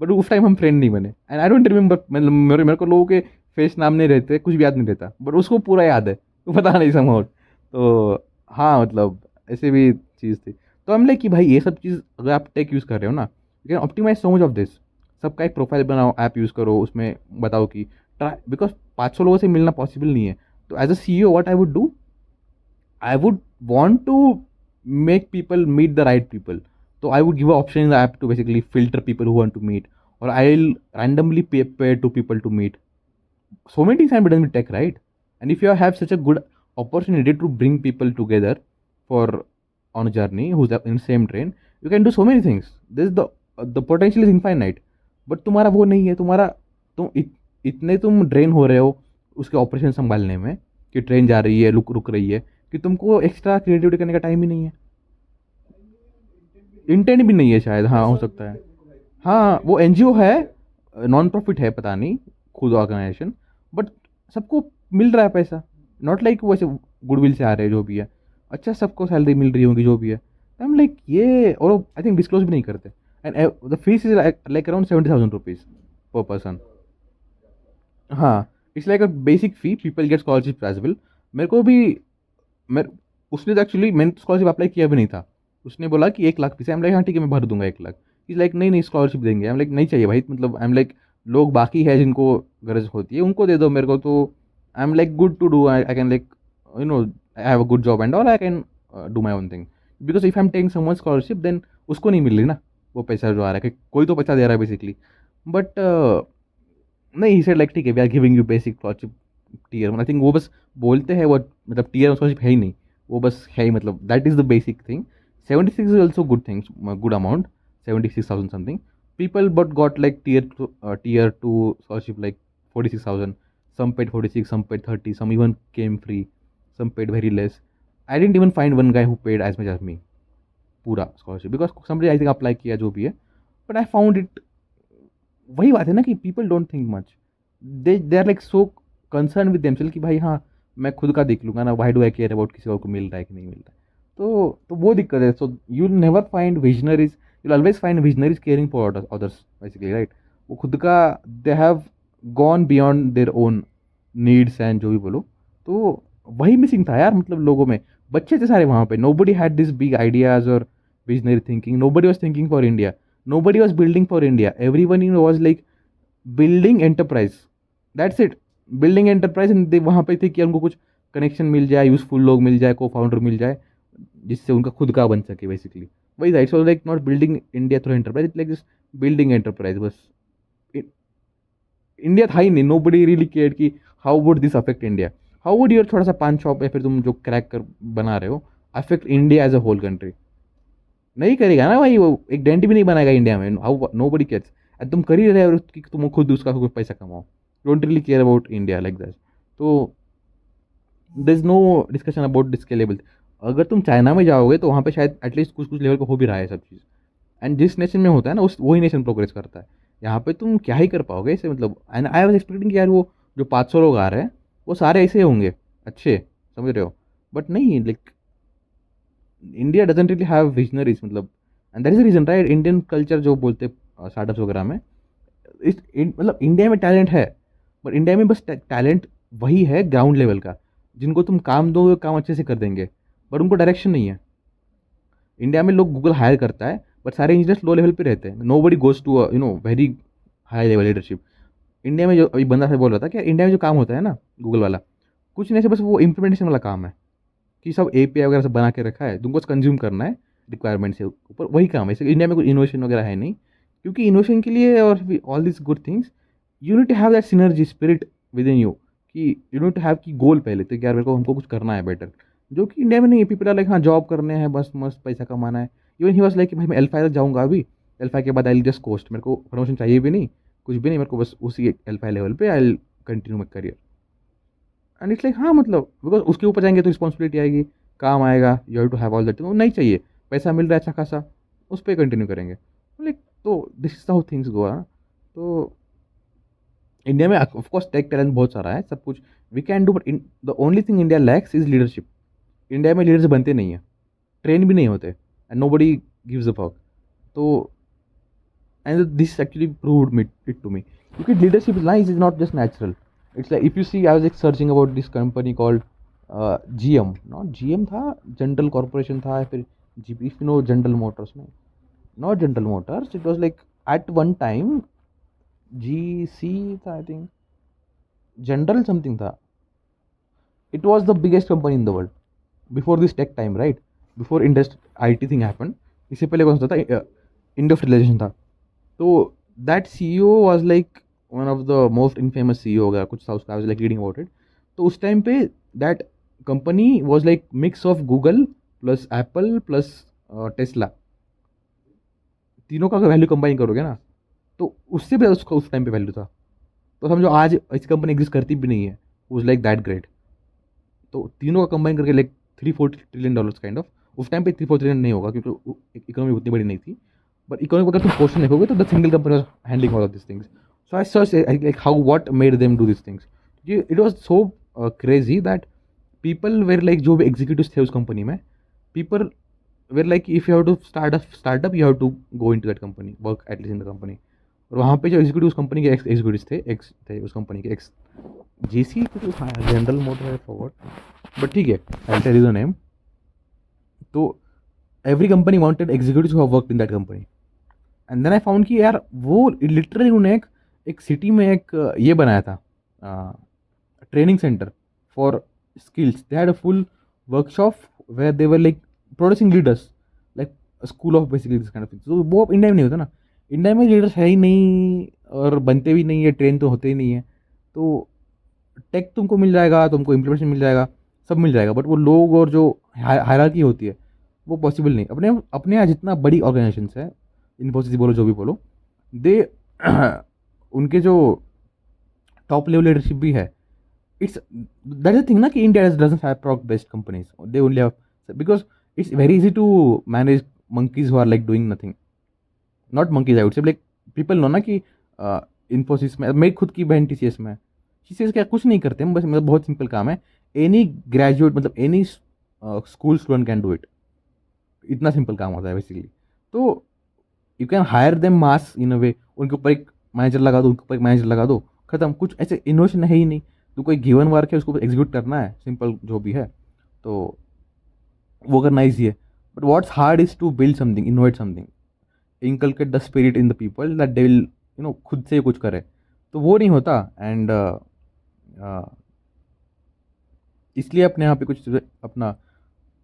[SPEAKER 1] बट उस टाइम हम फ्रेंड नहीं बने. एंड आई डोंट रिमेंबर, मतलब मेरे को लोगों के फेस नाम नहीं रहते, कुछ भी याद नहीं रहता, बट उसको पूरा याद है, तो पता नहीं समहाउ. तो हाँ मतलब ऐसे भी चीज़ थी. तो हम लाइक कि भाई ये सब चीज़ अगर आप टेक यूज़ कर रहे हो ना, you can optimize so much of this. सबका एक प्रोफाइल बनाओ, ऐप यूज़ करो, उसमें बताओ कि ट्राई, बिकॉज 500 लोगों से मिलना पॉसिबल नहीं है। तो as a CEO what I would do, I would want to make people meet the right people. So I would give an option in the app to basically filter people who want to meet, or I'll randomly pair to people to meet. So many things can be done with tech, right? And if you have such a good opportunity to bring people together for on a journey who's in the same train, you can do so many things. This is the potential is infinite. But तुम्हारा वो नहीं है, तुम्हारा इतने तुम drain हो रहे हो उसके ऑपरेशन संभालने में कि ट्रेन जा रही है, रुक रही है, कि तुमको एक्स्ट्रा क्रिएटिविटी करने का टाइम ही नहीं है। इंटेंट भी नहीं है शायद, हाँ हो सकता है। हाँ वो एनजीओ है, नॉन प्रॉफिट है, पता नहीं खुद ऑर्गेनाइजेशन, बट सबको मिल रहा है पैसा। नॉट लाइक वैसे गुडविल से आ रहे हैं जो भी है, अच्छा सबको सैलरी मिल रही होगी जो भी है। आई एम लाइक ये, और आई थिंक डिस्क्लोज भी नहीं करते। And the fees is like around 70,000 rupees पर पर्सन। हाँ, it's like a basic fee, people get scholarship as well. मेरे को भी, मैं उसने तो एक्चुअली मैंने स्कॉलरशिप अप्लाई किया भी नहीं था। उसने बोला कि 1 लाख फीस है। आई एम लाइक हाँ ठीक है मैं भर दूंगा 1 लाख। इज लाइक नहीं नहीं स्कॉलरशिप देंगे। आई एम लाइक नहीं चाहिए भाई, मतलब आई एम लाइक लोग बाकी है जिनको गरज होती है उनको दे दो, मेरे को तो I am like good to do, I can like I have a good job and all, I can do my own thing. Because if I am taking someone scholarship then उसको नहीं मिल रही ना वो पैसा जो आ रहा है, कि कोई तो पैसा दे रहा है बेसिकली। बट नहीं, ही सेड लाइक ठीक है we are giving you basic scholarship tier. I think वो बस बोलते हैं वो, मतलब टीयर स्कॉलरशिप है ही नहीं, वो बस है ही, मतलब that is the basic thing. 76 is also good things, good amount, 76,000 something people, but got like tier 2 scholarship like 46,000. Some paid 46, some paid 30, some even came free, some paid very less. I didn't even find one guy who paid as much as me पूरा scholarship, because somebody I think apply किया जो भी है, but I found it, वही बात है ना कि people don't think much, they are like so concern with themself कि भाई हाँ मैं खुद का देख लूंगा ना, why do I care about किसी और को मिल रहा है कि नहीं मिल रहा है। तो वो दिक्कत है। So you never find visionaries, you always find visionaries caring for others basically, right. वो खुद का, they have gone beyond their own needs and जो भी बोलो। तो वही मिसिंग था यार, मतलब लोगों में बच्चे थे सारे वहाँ पे, nobody had this big ideas और visionary thinking, nobody was thinking for India, nobody was building for India. Everyone was like building enterprise. That's it. Building enterprise, and they वहाँ पे थे कि उनको कुछ कनेक्शन मिल जाए, useful लोग मिल जाए, को फाउंडर मिल जाए, जिससे उनका खुद का बन सके बेसिकली। वही था, it's like not building India through enterprise, it's like just building enterprise बस। इंडिया था ही नहीं, नो बडी रियली केयर्ड कि how would this affect India, how would your छोटा सा पान शॉप या फिर तुम जो क्रैक कर बना रहे हो affect India as a whole country. नहीं करेगा ना भाई, वो एक डेंट भी नहीं बनाएगा इंडिया में। हाउ नो बडी केयर्स, तुम कर ही रहे हो कि तुम खुद उसका कुछ पैसा कमाओ, don't really care about India like that. तो there is no discussion about the scalable. अगर तुम चाइना में जाओगे तो वहाँ पे शायद एटलीस्ट कुछ कुछ लेवल का हो भी रहा है सब चीज़, एंड जिस नेशन में होता है ना उस वही नेशन प्रोग्रेस करता है। यहाँ पे तुम क्या ही कर पाओगे इसे, मतलब एंड आई वाज एक्सपेक्टिंग कि यार वो जो 500 लोग आ रहे हैं वो सारे ऐसे होंगे अच्छे, समझ रहे हो, बट नहीं, like India doesn't really have visionaries, मतलब and that is the reason, right. Indian culture जो बोलते स्टार्टअप्स वगैरह में, मतलब इंडिया में टैलेंट है, बट इंडिया में बस टैलेंट वही है ग्राउंड लेवल का, जिनको तुम काम दो काम अच्छे से कर देंगे, बट उनको डायरेक्शन नहीं है। इंडिया में लोग गूगल हायर करता है, बट सारे इंजीनियर्स लो लेवल पे रहते हैं, nobody goes to very high level leadership. India में जो अभी बंदा से बोल रहा था कि इंडिया में जो काम होता है ना गूगल वाला, कुछ नहीं से बस वो इम्प्लीमेंटेशन वाला काम है, कि सब एपीआई वगैरह सब बना के रखा है, तुमको कंज्यूम करना है रिक्वायरमेंट से ऊपर, वही काम है। इसलिए इंडिया में कोई इनोवेशन वगैरह है नहीं, क्योंकि इनोवेशन के लिए और all this good things you need to have that synergy spirit within you, कि you need to have key goal पहले तो, यार मेरे को हमको कुछ करना है बेटर, जो कि इंडिया में नहीं है। पीपल आर लाइक हाँ जॉब करने हैं बस, मस्त पैसा कमाना है। इवन ही वाज लाइक कि भाई मैं एल्फा तक जाऊँगा, अभी एल्फा के बाद आई जस्ट कोस्ट, मेरे को प्रमोशन चाहिए भी नहीं, कुछ भी नहीं, मेरे को बस उसी एल्फा लेवल पे I continue my career. And it's like हाँ, मतलब बिकॉज उसके ऊपर जाएंगे तो रिस्पॉन्सिबिलिटी आएगी, काम आएगा, you have to have all that, तो नहीं चाहिए, पैसा मिल रहा है अच्छा खासा, उस पर कंटिन्यू करेंगे, लाइक। तो this is how things go. तो इंडिया में ऑफकोर्स टेक टैलेंट बहुत सारा है, सब कुछ we can do, but the only thing India lacks is leadership. India में लीडर्स बनते नहीं हैं, ट्रेन भी नहीं होते, and nobody gives a fuck. तो and this actually proved me it to me, क्योंकि leadership lies is not just natural. It's like if you see, I was searching about this company called GM, not GM था, General Corporation था, या फिर G, if you know General Motors, नहीं not General Motors, it was like at one time GC था I think, general something था. It was the biggest company in the world before this tech time, right? Before IT thing happened. इससे पहले कौन सा था, industrialisation था. तो that CEO was like one of the most infamous CEO हो गया कुछ था उसका. आई was like reading about it. तो उस टाइम पे that company was like mix of Google plus Apple plus Tesla. तीनों का वैल्यू कंबाइन करोगे ना, तो उससे भी उसका उस टाइम पे वैल्यू था. तो समझो आज ऐसी कंपनी एग्जिस्ट करती भी नहीं है. Was like that great. तो तीनों का कंबाइन करके लाइक $3-4 ट्रिलियन काइंड ऑफ. उस टाइम पे 3-4 ट्रिलियन नहीं होगा क्योंकि इकोनॉमी उतनी बड़ी नहीं थी. बट इकोनॉमी अगर तुम क्वेश्चन देखोगे तो the single company was handling all of this things. So I search like how what made them do this things. It was so crazy that people were like, जो भी executives थे उस company में, people were like if you have to start a startup you have to go into that company, work at least in the company. और वहाँ पे जो executive उस कंपनी के एक्स एग्जीक्यूटिव थे, एक्स थे उस कंपनी के एक्स. GC जनरल मोटर है फॉरवर्ड, बट ठीक है, I tell you the name. तो every company wanted executives who have worked in that company. And then I found कि यार वो लिटरली उन्होंने एक सिटी में एक ये बनाया था, training centre for skills. They had a full workshop where they were like producing leaders, like a school of basically this kind of thing. तो वो अब इंडिया में नहीं होता ना. इंडिया में लीडर्स है ही नहीं और बनते भी नहीं है, ट्रेन तो होते ही नहीं है. तो टेक तुमको मिल जाएगा, तुमको इम्प्लीमेंटेशन मिल जाएगा, सब मिल जाएगा, बट वो लोग और जो हायरार्की होती है वो पॉसिबल नहीं. अपने अपने यहाँ जितना बड़ी ऑर्गेनाइजेशन है, इन्फोसिस बोलो जो भी बोलो, दे उनके जो टॉप लेवल लीडरशिप भी है. It's that is the thing ना कि India doesn't have product based companies. They only have, because it's very easy to manage monkeys who are like doing nothing. Not monkeys, I would say, like people know ना कि इन्फोसिस में, मेरी खुद की बहन TCS में, TCS क्या कुछ नहीं करते हैं, बस मतलब बहुत सिंपल काम है. एनी ग्रेजुएट मतलब any school student can do it. इतना सिंपल काम होता है बेसिकली. तो you can hire them mass in a वे. उनके ऊपर एक मैनेजर लगा दो, उनके ऊपर एक मैनेजर लगा दो, खत्म. कुछ ऐसे इनोवेशन है ही नहीं. तो कोई गिवन वर्क है उसको एग्जीक्यूट करना है, सिंपल जो भी है, तो वो करना ईजी है. But what's hard is to build something, innovate something, inculcate the spirit in the people that they will खुद से कुछ करे. तो वो नहीं होता. एंड इसलिए अपने यहाँ पे कुछ अपना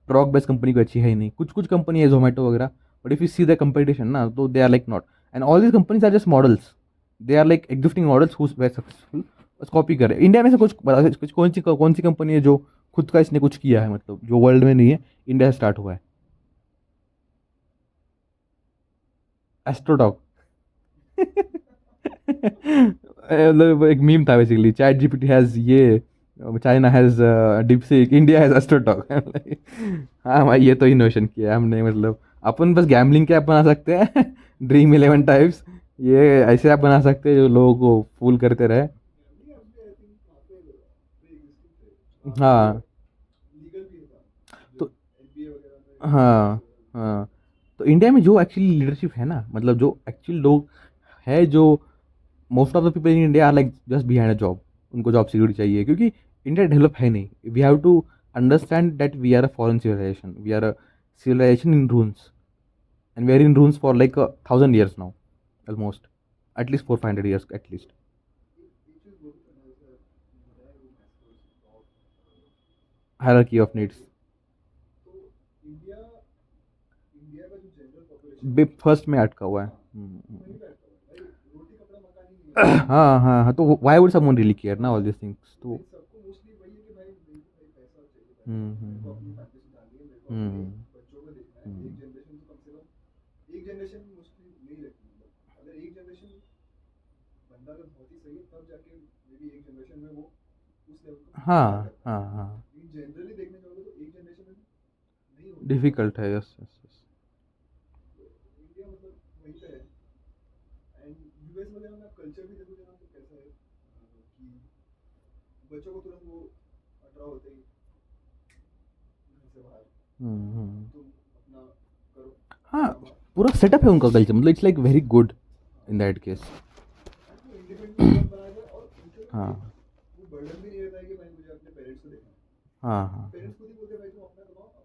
[SPEAKER 1] प्रॉक बेस्ड कंपनी को अच्छी है ही नहीं. कुछ कुछ कंपनी है जोमेटो वगैरह, but if you see the competition ना, तो they are like not. And all this companies are just models. They are like existing models whose were successful. बस कॉपी करे. इंडिया में से कुछ कुछ कौन सी कंपनी है जो खुद का इसने कुछ किया है, मतलब जो वर्ल्ड में नहीं है, इंडिया से स्टार्ट हुआ है. एस्ट्रोटॉक. मतलब एक मीम था बेसिकली, चैट जीपीटी हैज ये, China has DeepSeek, India has AstroTalk. हाँ भाई, ये तो इनोवेशन किया है हमने. मतलब अपन बस गैम्बलिंग के ऐप बना सकते हैं, Dream11 टाइप्स. ये ऐसे ऐप बना सकते हैं जो लोगों को फूल करते रहे. हाँ. तो हाँ. हाँ. तो इंडिया में जो एक्चुअली लीडरशिप है ना, मतलब जो एक्चुअल लोग है, जो most of the people in India are like just behind a job. उनको जॉब सिक्योरिटी चाहिए क्योंकि इंडिया डेवलप है नहीं. We have to understand that we are a foreign civilization. We are a civilization in ruins, and we are in ruins for like 1,000 years now, almost, at least 400-500 years at least. Hierarchy of needs. First में अटका हुआ है. हाँ हाँ हाँ. तो why would someone really care ना all this things. तो हम्म. हम्म. हम्म. हाँ हाँ हाँ. डिफिकल्ट है. Yes yes yes. हम्म. हाँ, पूरा सेटअप है उनका कल्चर, मतलब it's like very good in that case. हाँ हाँ हाँ.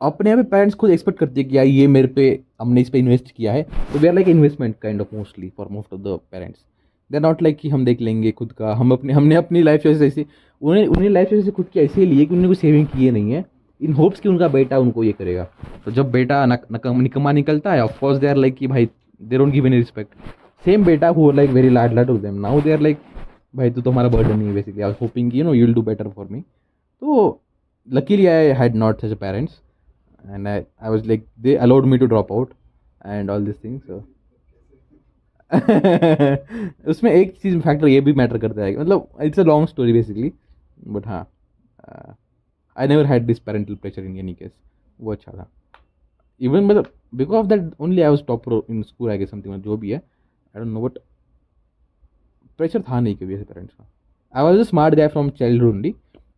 [SPEAKER 1] अपने यहाँ पे पेरेंट्स खुद एक्सपेक्ट करते हैं कि यार ये मेरे पे, हमने इस पे इन्वेस्ट किया है, तो we are like investment kind of mostly for most of the parents. They are not like कि हम देख लेंगे खुद का, हमने अपनी लाइफ चॉइस ऐसी, उन्हें उन्हें लाइफ चॉइस खुद की ऐसे लिए कि उन्होंने कोई सेविंग किए नहीं है, इन होप्स कि उनका बेटा उनको ये करेगा। तो जब बेटा निकम्मा निकलता है, of course they are like कि भाई they don't give any respect. Same बेटा हु लाइक वेरी लाडला to them, now they are like भाई तू तो हमारा बर्डन नहीं है basically, I was hoping you know you will do better for me. तो luckily I had not such a parents, and I was like they allowed me to drop out and all these things, so उसमें एक चीज factor ये भी matter करता है कि मतलब it's a long story basically, but हाँ, I never had this parental pressure in any case, वो अच्छा था। इवन मतलब because of that only I was topper in school I guess, something जो भी है, I don't know, but pressure था नहीं कभी ऐसे पेरेंट्स का। I was a smart guy from childhood only,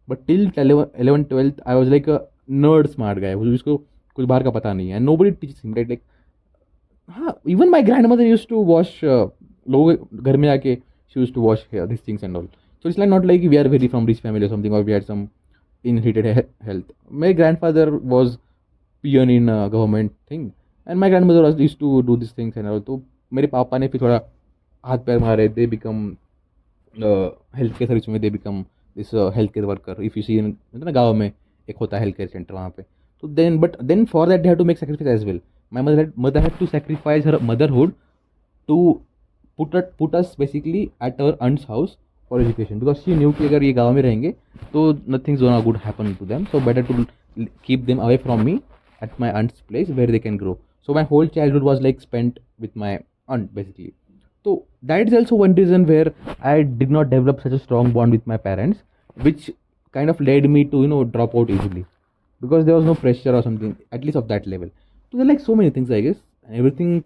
[SPEAKER 1] but till 11th 12th I was like a nerd smart गाय, जिसको कुछ बाहर का पता नहीं है, nobody teaches him, right? Like हाँ, even my grandmother used to wash, लोग घर में आके she used to wash this things and all. So it's like not like we are very from rich family और something, और we had some inherited health. My grandfather was peon in government thing, and my grandmother was used to do these things and all. तो मेरे पापा ने फिर थोड़ा हाथ पैर मारे, they become health care service में, they become this health care worker. If you see ना गाँव में एक होता है हेल्थ केयर सेंटर वहाँ पे, तो then but then for that they have to make sacrifice as well. My mother had to sacrifice her motherhood to put us basically at our aunt's house for education, because she knew कि अगर ये गाँव में रहेंगे तो nothing's gonna good happen to them, so better to keep them away from me at my aunt's place where they can grow. So my whole childhood was like spent with my aunt basically. So that is also one reason where I did not develop such a strong bond with my parents, which kind of led me to drop out easily, because there was no pressure or something, at least of that level. So there are like so many things, I guess, and everything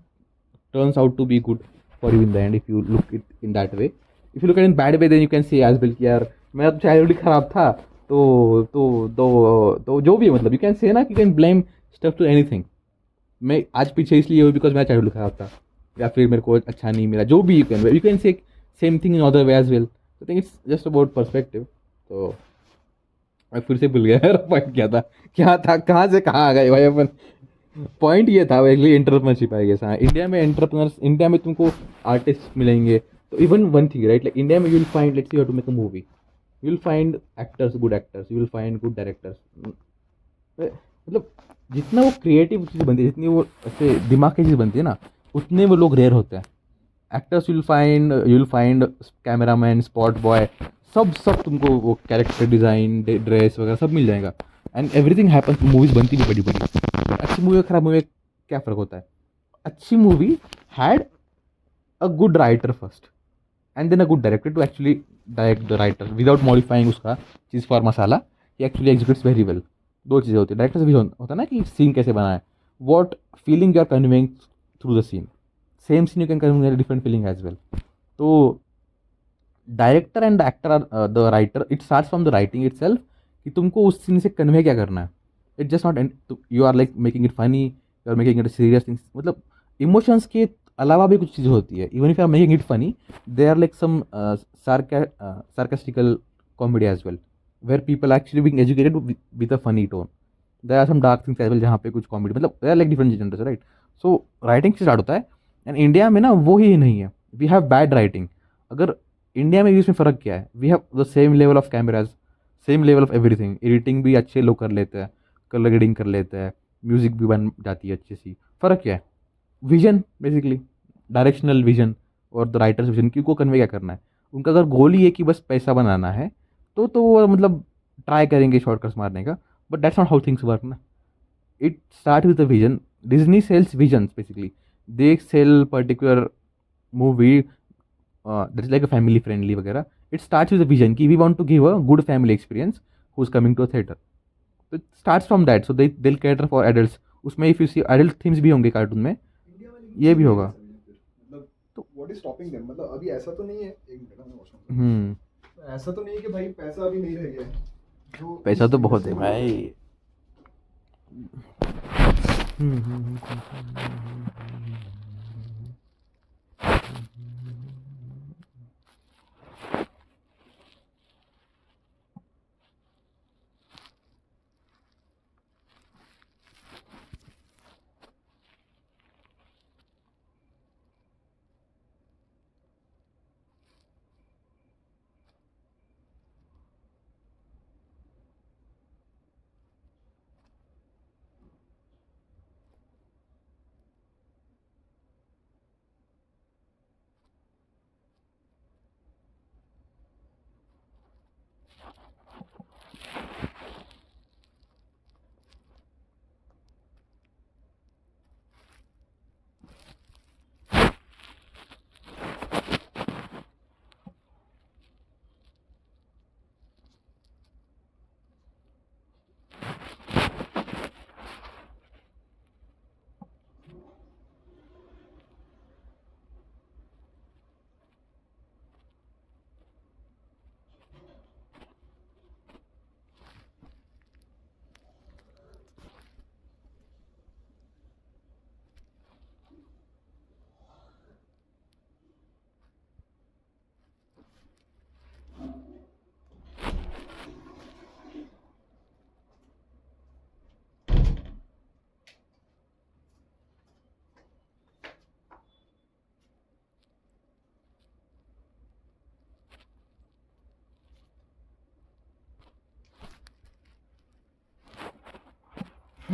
[SPEAKER 1] turns out to be good for you in the end if you look it in that way. If you look at it in bad way, then you can say as well कि यार मेरा तो childhood ही खराब था, तो जो भी है, मतलब यू कैन से ना, you can blame stuff to anything. मैं आज पीछे इसलिए हुई बिकॉज मेरा चाइल्डहुड खराब था, या फिर मेरे को अच्छा नहीं मिला, जो भी you can say same thing in other way as well. I think it's just about perspective. तो मैं फिर से भूल गया मेरा पॉइंट क्या था, कहाँ से कहाँ आ गए भाई अपन। पॉइंट ये था एक्चुअली एंटरप्रेन्योरशिप आई गेस। हाँ, इंडिया में एंटरप्रेन्योर्स, इंडिया में तुमको आर्टिस्ट मिलेंगे, तो even one thing right, like India में you will find, let's see, you have to make a movie, you will find actors, good actors, you will find good directors. मतलब जितना वो creative चीज़ बनती है, जितनी वो ऐसे दिमाग की चीज़ बनती है ना, उतने वो लोग रेयर होते हैं। Actors you will find cameraman, spot boy, सब तुमको वो कैरेक्टर डिज़ाइन, ड्रेस वगैरह सब मिल जाएगा, एंड एवरीथिंग हैपन्स। मूवीज़ बनती भी बड़ी बड़ी। अच्छी मूवी और खराब मूवी में क्या फ़र्क होता है? अच्छी movie had a good writer first, and then a good director to actually direct the writer without modifying उसका चीज़ for masala, he actually executes very well. दो चीज़ें होती है, डायरेक्टर से भी होता है ना कि सीन कैसे बना है, what feeling you are conveying through the scene, same scene you can convey different feeling as well. तो director and actor are the writer, it starts from the writing itself, कि तुमको उस scene से convey क्या करना है। It just not you are like making it funny, you are making it serious things, मतलब emotions के अलावा भी कुछ चीज़ होती है। Even if you are making it funny, they are like some sarcastical comedy as well, where people actually being educated with a funny tone. There are some dark things as well जहाँ पे कुछ comedy, मतलब there are like different genres, right? So writing से start होता है, and India में ना वो ही नहीं है, वी हैव बैड राइटिंग। अगर इंडिया में इसमें फ़र्क क्या है, we have the same level of cameras, same level of everything, editing भी अच्छे लोग कर लेते हैं, कलर ग्रेडिंग कर लेते हैं, म्यूज़िक भी बन जाती है अच्छी सी। फ़र्क क्या है? विजन बेसिकली, डायरेक्शनल विजन और द राइटर्स विजन की को कन्वे क्या करना है। उनका अगर गोल ही है कि बस पैसा बनाना है, तो वो मतलब ट्राई करेंगे शॉर्टकट्स मारने का, but that's not how things work ना। It starts with a vision. Disney sells visions basically. They sell particular movie that's like a family friendly वगैरह. It starts with a vision कि we want to give a good family experience who's coming to a theater. So it starts from that. So they'll cater for adults. उसमें if you see adult themes भी होंगे cartoon में,
[SPEAKER 2] India वाले
[SPEAKER 1] ये
[SPEAKER 2] क्यों
[SPEAKER 1] भी
[SPEAKER 2] नहीं
[SPEAKER 1] होगा।
[SPEAKER 2] ऐसा मतलब
[SPEAKER 1] तो
[SPEAKER 2] व्हाट इज स्टॉपिंग देम? मतलब अभी ऐसा तो नहीं है, एक मिनट मैं वॉशरूम
[SPEAKER 1] हम्म,
[SPEAKER 2] ऐसा तो नहीं है कि भाई पैसा अभी नहीं रह गया है जो
[SPEAKER 1] पैसा
[SPEAKER 2] इस
[SPEAKER 1] तो बहुत
[SPEAKER 2] इंडस्ट्री
[SPEAKER 1] है
[SPEAKER 2] में लोग
[SPEAKER 1] भाई।
[SPEAKER 2] करते हैं।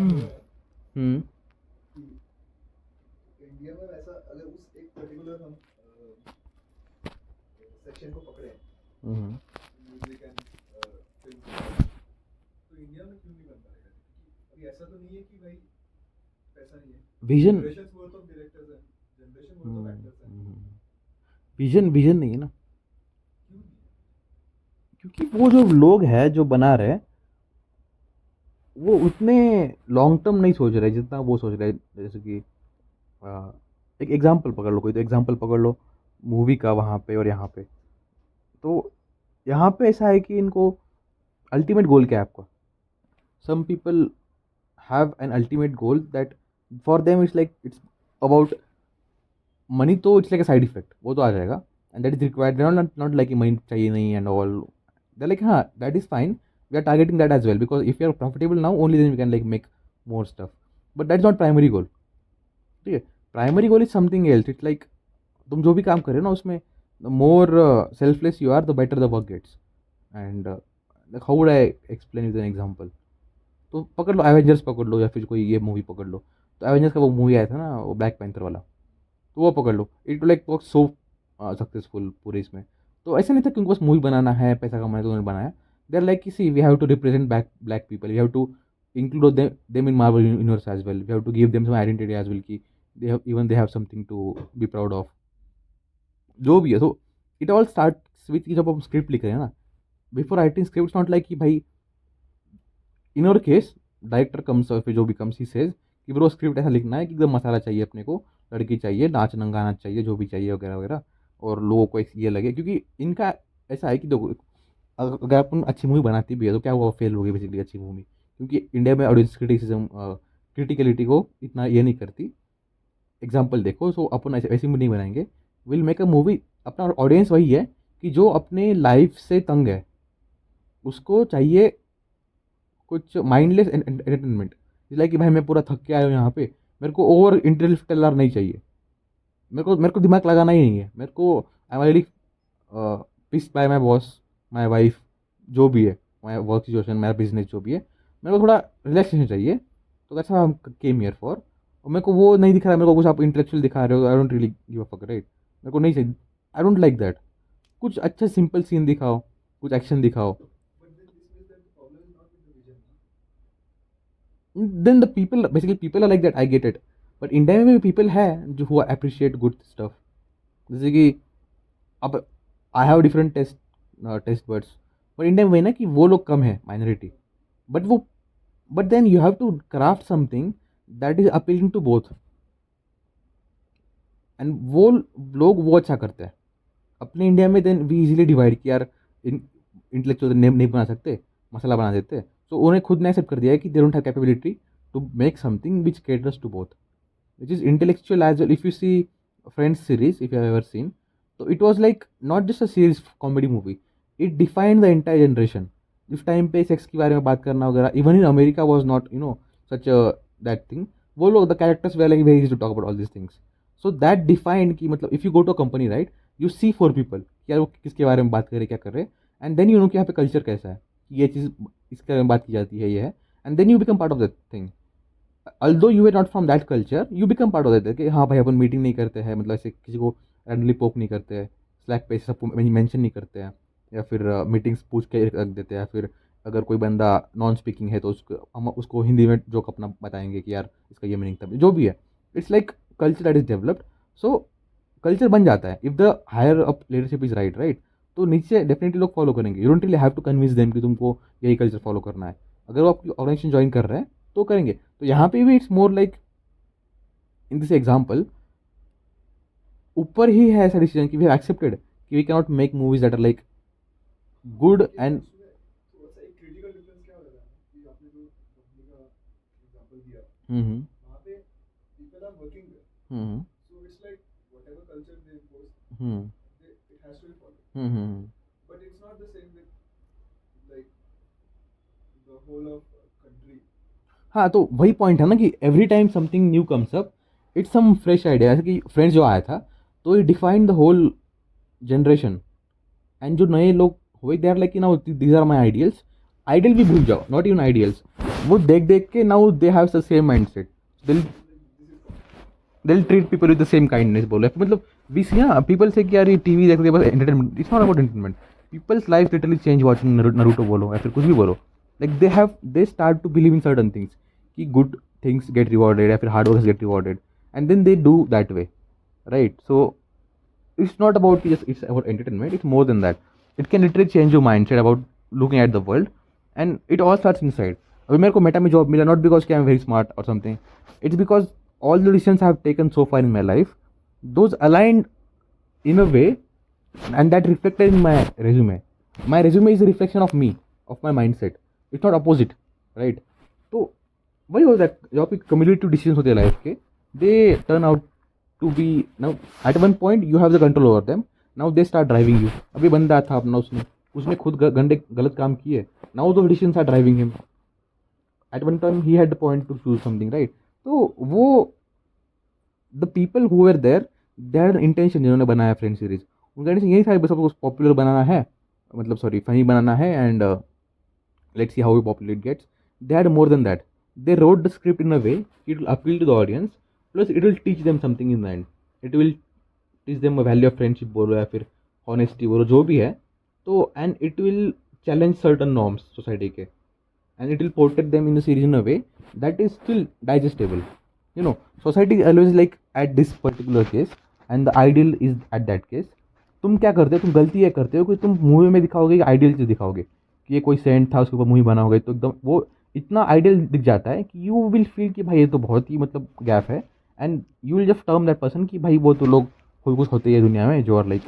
[SPEAKER 1] हम्म
[SPEAKER 2] कि इंडिया में वैसा अगर उस एक पर्टिकुलर हम सेक्शन को पकड़े
[SPEAKER 1] हम्म
[SPEAKER 2] म्यूजिक एंड फिल्म, तो इंडिया में क्यों नहीं बन पाएगा? क्योंकि अभी ऐसा तो नहीं है कि भाई पैसा नहीं है,
[SPEAKER 1] vision
[SPEAKER 2] generation worth of directors हैं, जनरेशन वर्थ ऑफ एक्टर्स हैं,
[SPEAKER 1] विजन विजन नहीं है ना,
[SPEAKER 2] क्यों नहीं है?
[SPEAKER 1] क्योंकि वो जो लोग हैं जो बना रहे हैं वो उतने लॉन्ग टर्म नहीं सोच रहे जितना वो सोच रहे हैं। जैसे कि एक एग्जांपल पकड़ लो, कोई तो एग्जांपल पकड़ लो मूवी का वहाँ पे और यहाँ पे। तो यहाँ पे ऐसा है कि इनको अल्टीमेट गोल क्या है आपका? Some people have an ultimate goal that for them it's like it's about money. तो it's like a side effect, वो तो आ जाएगा and that is required, not like money चाहिए नहीं एंड ऑल। दे लाइक हाँ that is fine, we are targeting that as well because if you are profitable now only then we can like make more stuff, but that is not primary goal. ठीक है, primary goal is something else. It's like तुम जो भी काम कर रहे हो ना उसमें the more selfless you are the better the work gets. And how would I explain with an example? तो पकड़ लो एवेंजर्स पकड़ लो या फिर कोई ये मूवी पकड़ लो। तो एवेंजर्स का वो मूवी आया था ना, वो ब्लैक पैंथर वाला, तो वो पकड़ लो। It like work so successful पूरे इसमें। तो ऐसा नहीं था कि उनको बस मूवी बनाना है पैसा कमाना है तो उन्होंने बनाया। They are like see we have to represent black people, we have to include them in Marvel universe as well, we have to give them some identity as well कि they have something to be proud of, जो भी है। तो it all start with जब हम script लिख रहे हैं ना, before writing script not like कि भाई इन और केस डायरेक्टर कम्स और फिर जो भी कम्स ही सेज कि ब्रो स्क्रिप्ट ऐसा लिखना है कि एकदम मसाला चाहिए अपने को, लड़की चाहिए, नाचना गाना चाहिए, जो भी चाहिए वगैरह वगैरह, और लोगों को एक ये लगे। क्योंकि इनका ऐसा है कि देखो अगर अपन अच्छी मूवी बनाती भी है तो क्या वो फेल होगी बेसिकली अच्छी मूवी, क्योंकि इंडिया में ऑडियंस क्रिटिसिज्म क्रिटिकलिटी को इतना ये नहीं करती। एग्जाम्पल देखो, सो अपन ऐसे ऐसी मूवी नहीं बनाएंगे, विल मेक अ मूवी। अपना ऑडियंस वही है कि जो अपने लाइफ से तंग है, उसको चाहिए कुछ माइंडलेस एंटरटेनमेंट। लाइक कि भाई मैं पूरा थक के आया हूँ यहाँ पे, मेरे को ओवर इंटेलेक्चुअल नहीं चाहिए, मेरे को दिमाग लगाना ही नहीं है, मेरे को I am already pissed by my boss, my wife, जो भी है, माय वर्क सिचुएशन, मेरा बिजनेस जो भी है, मेरे को थोड़ा रिलैक्सेशन चाहिए। तो that's why I came here for. और मेरे को वो नहीं दिख रहा है, मेरे को कुछ आप इंटेलेक्चुअल दिखा रहे हो, आई don't really give a fuck, right? मेरे को नहीं चाहिए, आई डोंट लाइक दैट। कुछ अच्छा सिंपल सीन दिखाओ, कुछ एक्शन दिखाओ।
[SPEAKER 2] But then this means that the problem is not with the vision.
[SPEAKER 1] Then the people basically people are like that, I get it. But India में भी people है जो who appreciate good stuff. जैसे कि अब I have different taste buds, but India में वही ना कि वो लोग कम है माइनॉरिटी, बट वो but then you have to craft something that is appealing to both, and वो लोग वो अच्छा करते हैं। अपने इंडिया में देन वी इजीली डिवाइड कि यार इंटेलेक्चुअल नेम नहीं बना सकते, मसाला बना देते। तो उन्हें खुद ने एक्सेप्ट कर दिया है कि they don't have capability to make something which caters to both, which is intellectual as well. If you see Friends series, if you have ever seen, so it was like not just a series comedy movie, it defined the entire generation. जिस time पे sex के बारे में बात करना वगैरह, even in America was not such that thing. वो लोग the characters were like very to talk about all this things. So that defined कि मतलब if you go to a company right, you see for people यार वो किसके बारे में बात कर रहे क्या कर रहे, एंड देन यू नो कि यहाँ पे कल्चर कैसा है, कि ये चीज़ इसके बारे में बात की जाती है, ये है, and then you become part of that thing. Although you are not from that culture, you become part of that कि हाँ भाई अपन मीटिंग नहीं करते हैं, मतलब ऐसे किसी को रैंडमली पोक नहीं करते हैं, स्लैक पे सबको मेंशन नहीं करते हैं, या फिर मीटिंग्स पूछ के रख देते हैं, या फिर अगर कोई बंदा नॉन स्पीकिंग है तो उसको हम उसको हिंदी में जोक अपना बताएंगे कि यार इसका ये मीनिंग था, जो भी है। It's like culture that is developed. So culture बन जाता है if the higher up leadership is right, right? तो नीचे डेफिनेटली लोग फॉलो करेंगे, you don't really have to convince them कि तुमको यही कल्चर फॉलो करना है। अगर वो आपकी ऑर्गेनाइजेशन ज्वाइन कर रहे हैं तो करेंगे। तो यहाँ पे भी it's more like in this example ऊपर ही है ऐसा डिसीजन कि वी हैव एक्सेप्टेड कि we can not make movies that are like good
[SPEAKER 2] लेकिन
[SPEAKER 1] एंड
[SPEAKER 2] उसमें थोड़ा सा एक क्रिटिकल डिफरेंस क्या हो रहा है कि आपने जो कंपनी का एग्जांपल दिया,
[SPEAKER 1] हम्म
[SPEAKER 2] वहाँ पे people are working there,
[SPEAKER 1] hmm
[SPEAKER 2] so it's like whatever culture they impose,
[SPEAKER 1] hmm
[SPEAKER 2] it has to be followed,
[SPEAKER 1] hmm
[SPEAKER 2] but it's not the same with like the whole of country.
[SPEAKER 1] हाँ, तो वही point है ना कि every time something new comes up, it's some fresh idea. जैसे कि Friends जो आया था तो ये defined the whole generation, and जो नए लोग हुए दे आर लाइक ना these are my ideals. Ideal भी भूल जाओ, नॉट इवन आइडियल्स, वो देख देख के now they have the same mindset, दिल treat people with the same kindness बोलो, मतलब वी सी हाँ पीपल से कि यार ये टीवी देखते हैं बस entertainment, it's not about entertainment, people's life literally change watching Naruto बोलो या फिर कुछ भी बोलो, like they start to believe in certain things कि गुड थिंग्स गेट रिवॉर्डेड या फिर hard work get rewarded, and then they do that way, right? So it's not about just it's about entertainment, it's more than that. It can literally change your mindset about looking at the world, and it all starts inside. अभी मेरे को Meta में job मिला, not because कि I am very smart और something, it's because all the decisions I have taken so far in my life, those aligned in a way, and that reflected in my resume. My resume is a reflection of me, of my mindset. It's not opposite, right? तो वही होता है जो आपकी cumulative decisions होते हैं life के, they turn out to be, now at one point you have the control over them, now they start driving you. अभी बंदा था अपना, उसने खुद गंदे गलत काम किए, नाउ दो decisions are driving him. At one time he had the point to choose something, right? तो वो the people who were there, they had intention, जिन्होंने बनाया फ्रेंड सीरीज, उनका इंटेंशन यही था बस सबको पॉपुलर बनाना है, मतलब सॉरी फनी बनाना है, and let's see how popular it gets. They had more than that. They wrote the script in a way it will appeal to the audience, plus it will teach them something in the end. It will teach them a value of friendship बोलो या फिर honesty बोलो, जो भी है. तो and it will challenge certain norms society के, and it will portray them in the series in a way that is still digestible. You know, society is always like at this particular case, and the ideal is at that case. तुम क्या करते हो, तुम गलती ये करते हो कि तुम मूवी में दिखाओगे कि आइडियल चीज़ दिखाओगे कि ये कोई सेंट था उसके ऊपर मूवी बनाओगे, तो एकदम वो इतना आइडियल दिख जाता है कि यू विल फील कि भाई ये तो बहुत ही मतलब गैप है, and you will just term that person कि भाई वो तो लोग खुद कुछ होते हैं दुनिया में जो आर लाइक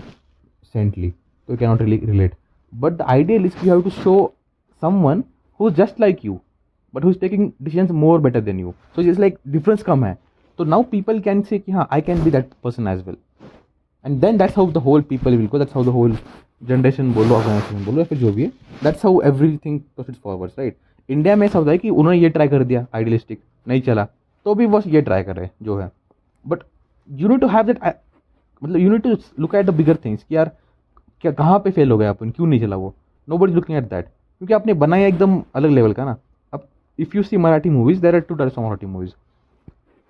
[SPEAKER 1] सेंटली, तो can not really relate. But the ideal is you have to show someone who is just like you but who is taking decisions more better than you, so it's like difference come है, तो now people can say कि हाँ I can be that person as well, and then that's how the whole people will go, that's how the whole generation बोलो, organisation बोलो या फिर जो भी है, that's how everything proceeds forwards, right? India में ऐसा होता है कि उन्होंने ये ट्राई कर दिया, आइडियलिस्टिक नहीं चला, तो भी बस ये ट्राई कर रहे हैं जो है. But you need to have that, मतलब you need to look at the bigger things कि यार क्या कहाँ पे फेल हो गया अपन, क्यों नहीं चला वो. Nobody looking at that, क्योंकि आपने बनाया एकदम अलग लेवल का ना. अब if you see Marathi movies, there are two types of Marathi movies,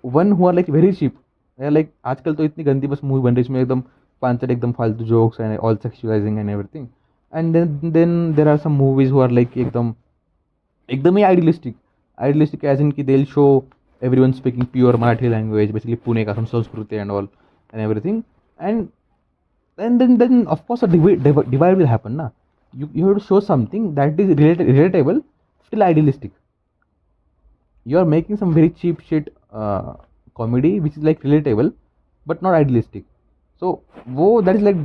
[SPEAKER 1] one who are like very cheap, like आजकल तो इतनी गंदी बस मूवी बन रही है इसमें एकदम पांचट एकदम फालतू jokes and all sexualising and everything, and then there are some movies who are like एकदम ही आइडियलिस्टिक एज इन की they will show everyone speaking pure Marathi language, basically Pune का संस्कृति and all and everything, and then of course a divide will happen na. You have to show something that is relatable, still idealistic. You are making some very cheap shit comedy which is like relatable but not idealistic, so वो that is like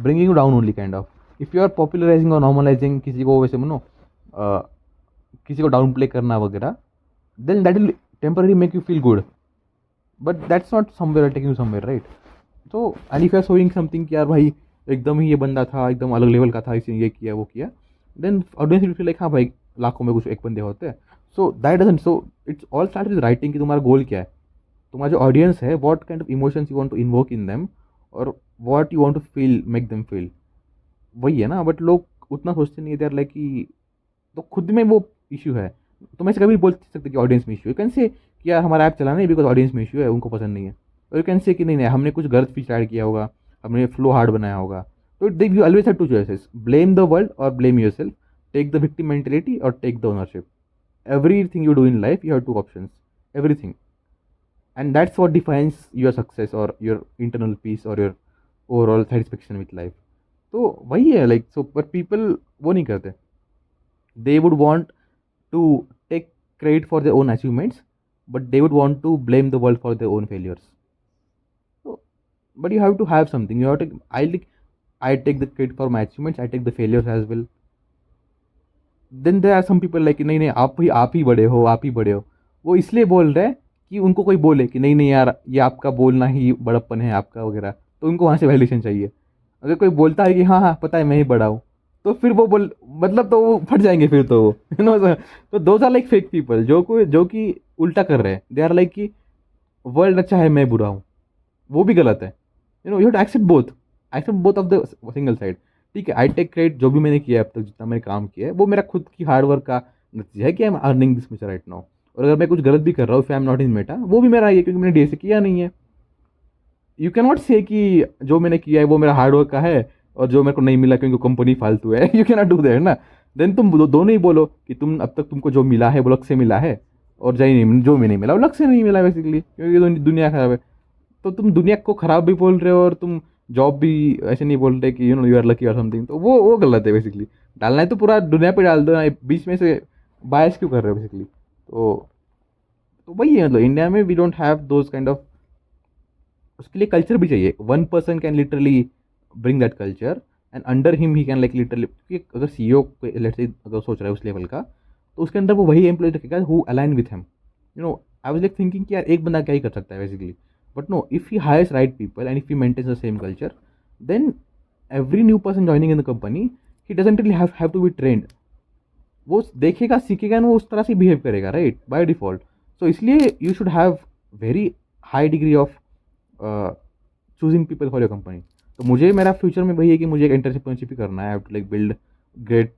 [SPEAKER 1] bringing you down only kind of. If you are popularizing or normalizing किसी को वैसे मानो किसी को down play करना वगैरह, then that will temporarily make you feel good, but that's not somewhere taking you somewhere, right? तो and if you are showing something कि यार भाई एकदम ही ये बंदा था, एकदम अलग लेवल का था, इसने ये किया वो किया, then audience will feel like हाँ भाई लाखों में कुछ एक बंदे होते हैं. So that doesn't, so it's all start with writing कि तुम्हारा गोल क्या है, तुम्हारा जो ऑडियंस है what kind of emotions you want to invoke in them और what you want to feel, make them feel, वही है ना. बट लोग उतना सोचते नहीं है, दे आर लाइक कि तो खुद में वो इशू है. तुम ऐसे कभी बोल सकते कि ऑडियंस में इशू है, कैन से कि यार हमारा ऐप चलाना है बिकॉज ऑडियंस में इशू है, उनको पसंद नहीं है. और यू कैन से कि नहीं हमने कुछ गलत फीचर ऐड किया होगा, हमने फ्लो हार्ड बनाया होगा. तो you always have two choices, blame the world और blame yourself, take the victim mentality और take the ownership. Everything you do in life you have two options, everything, and that's what defines your success और your internal peace और your overall satisfaction with life. तो वही है like. So but people वो नहीं करते, they would want to take credit for their own achievements, but they would want to blame the world for their own failures. So but you have to have something, you have to, I take the credit for my achievements, I take the failures as well. Then there are some people like नहीं नहीं आप ही बड़े हो, आप ही बड़े हो. वो इसलिए बोल रहे हैं कि उनको कोई बोले कि नहीं नहीं यार ये आपका बोलना ही बड़प्पन है आपका वगैरह, तो उनको वहाँ से वैल्यूएशन चाहिए. अगर कोई बोलता है कि हाँ हाँ पता है मैं ही बड़ा हूँ, तो फिर वो बोल मतलब तो वो फट जाएंगे फिर तो वो यू नो. तो those are like fake people जो कि उल्टा कर रहे हैं. दे आर लाइक कि वर्ल्ड अच्छा है मैं बुरा हूँ, वो भी गलत है. You know you have to accept both of the single side. ठीक है आई टेक क्रेडिट, जो भी मैंने किया अब तक जितना मैंने काम किया है वो मेरा खुद की हार्डवर्क का नतीजा है कि I am earning this much right now. और अगर मैं कुछ गलत भी कर रहा हूँ, if I am not in Meta, वो भी मेरा ही है क्योंकि मैंने डे से किया नहीं है। यू कैन नॉट से कि जो मैंने किया है वो मेरा हार्डवर्क का है और जो मेरे को नहीं मिला क्योंकि कंपनी फालतू है। You can not do that ना। देन तुम दोनों ही बोलो कि तुम अब तक तुमको जो मिला है वो लक से मिला है, और जो भी नहीं मिला वो लक से नहीं मिला बेसिकली, क्योंकि दुनिया खराब है। तो तुम दुनिया को खराब भी बोल रहे हो और तुम जॉब भी ऐसे नहीं बोल रहे कि यू आर लकी और समथिंग, तो वो गलत है बेसिकली। डालना है तो पूरा दुनिया पे डाल दो ना, बीच में से बायस क्यों कर रहे हो बेसिकली। तो वही है, मतलब इंडिया में we don't have those kind of, उसके लिए कल्चर भी चाहिए। One person can literally bring that culture and under him he can like literally, क्योंकि अगर सीईओ लेट्स से अगर सोच रहा है उस लेवल का, तो उसके अंदर वो वही एम्प्लॉय रखेगा who align with him. I was like thinking कि यार एक बंदा क्या ही कर सकता है basically, but no, if he hires right people and if he maintains the same culture, then every new person joining in the company he doesn't really have to be trained. वो देखेगा, सीखेगा ना, वो उस तरह से बिहेव करेगा right bye default. So इसलिए you should have very high degree of choosing people for your company. तो मुझे मेरा फ्यूचर में वही है कि मुझे एक एंटरप्रेन्योरशिप ही करना है। I have to like build great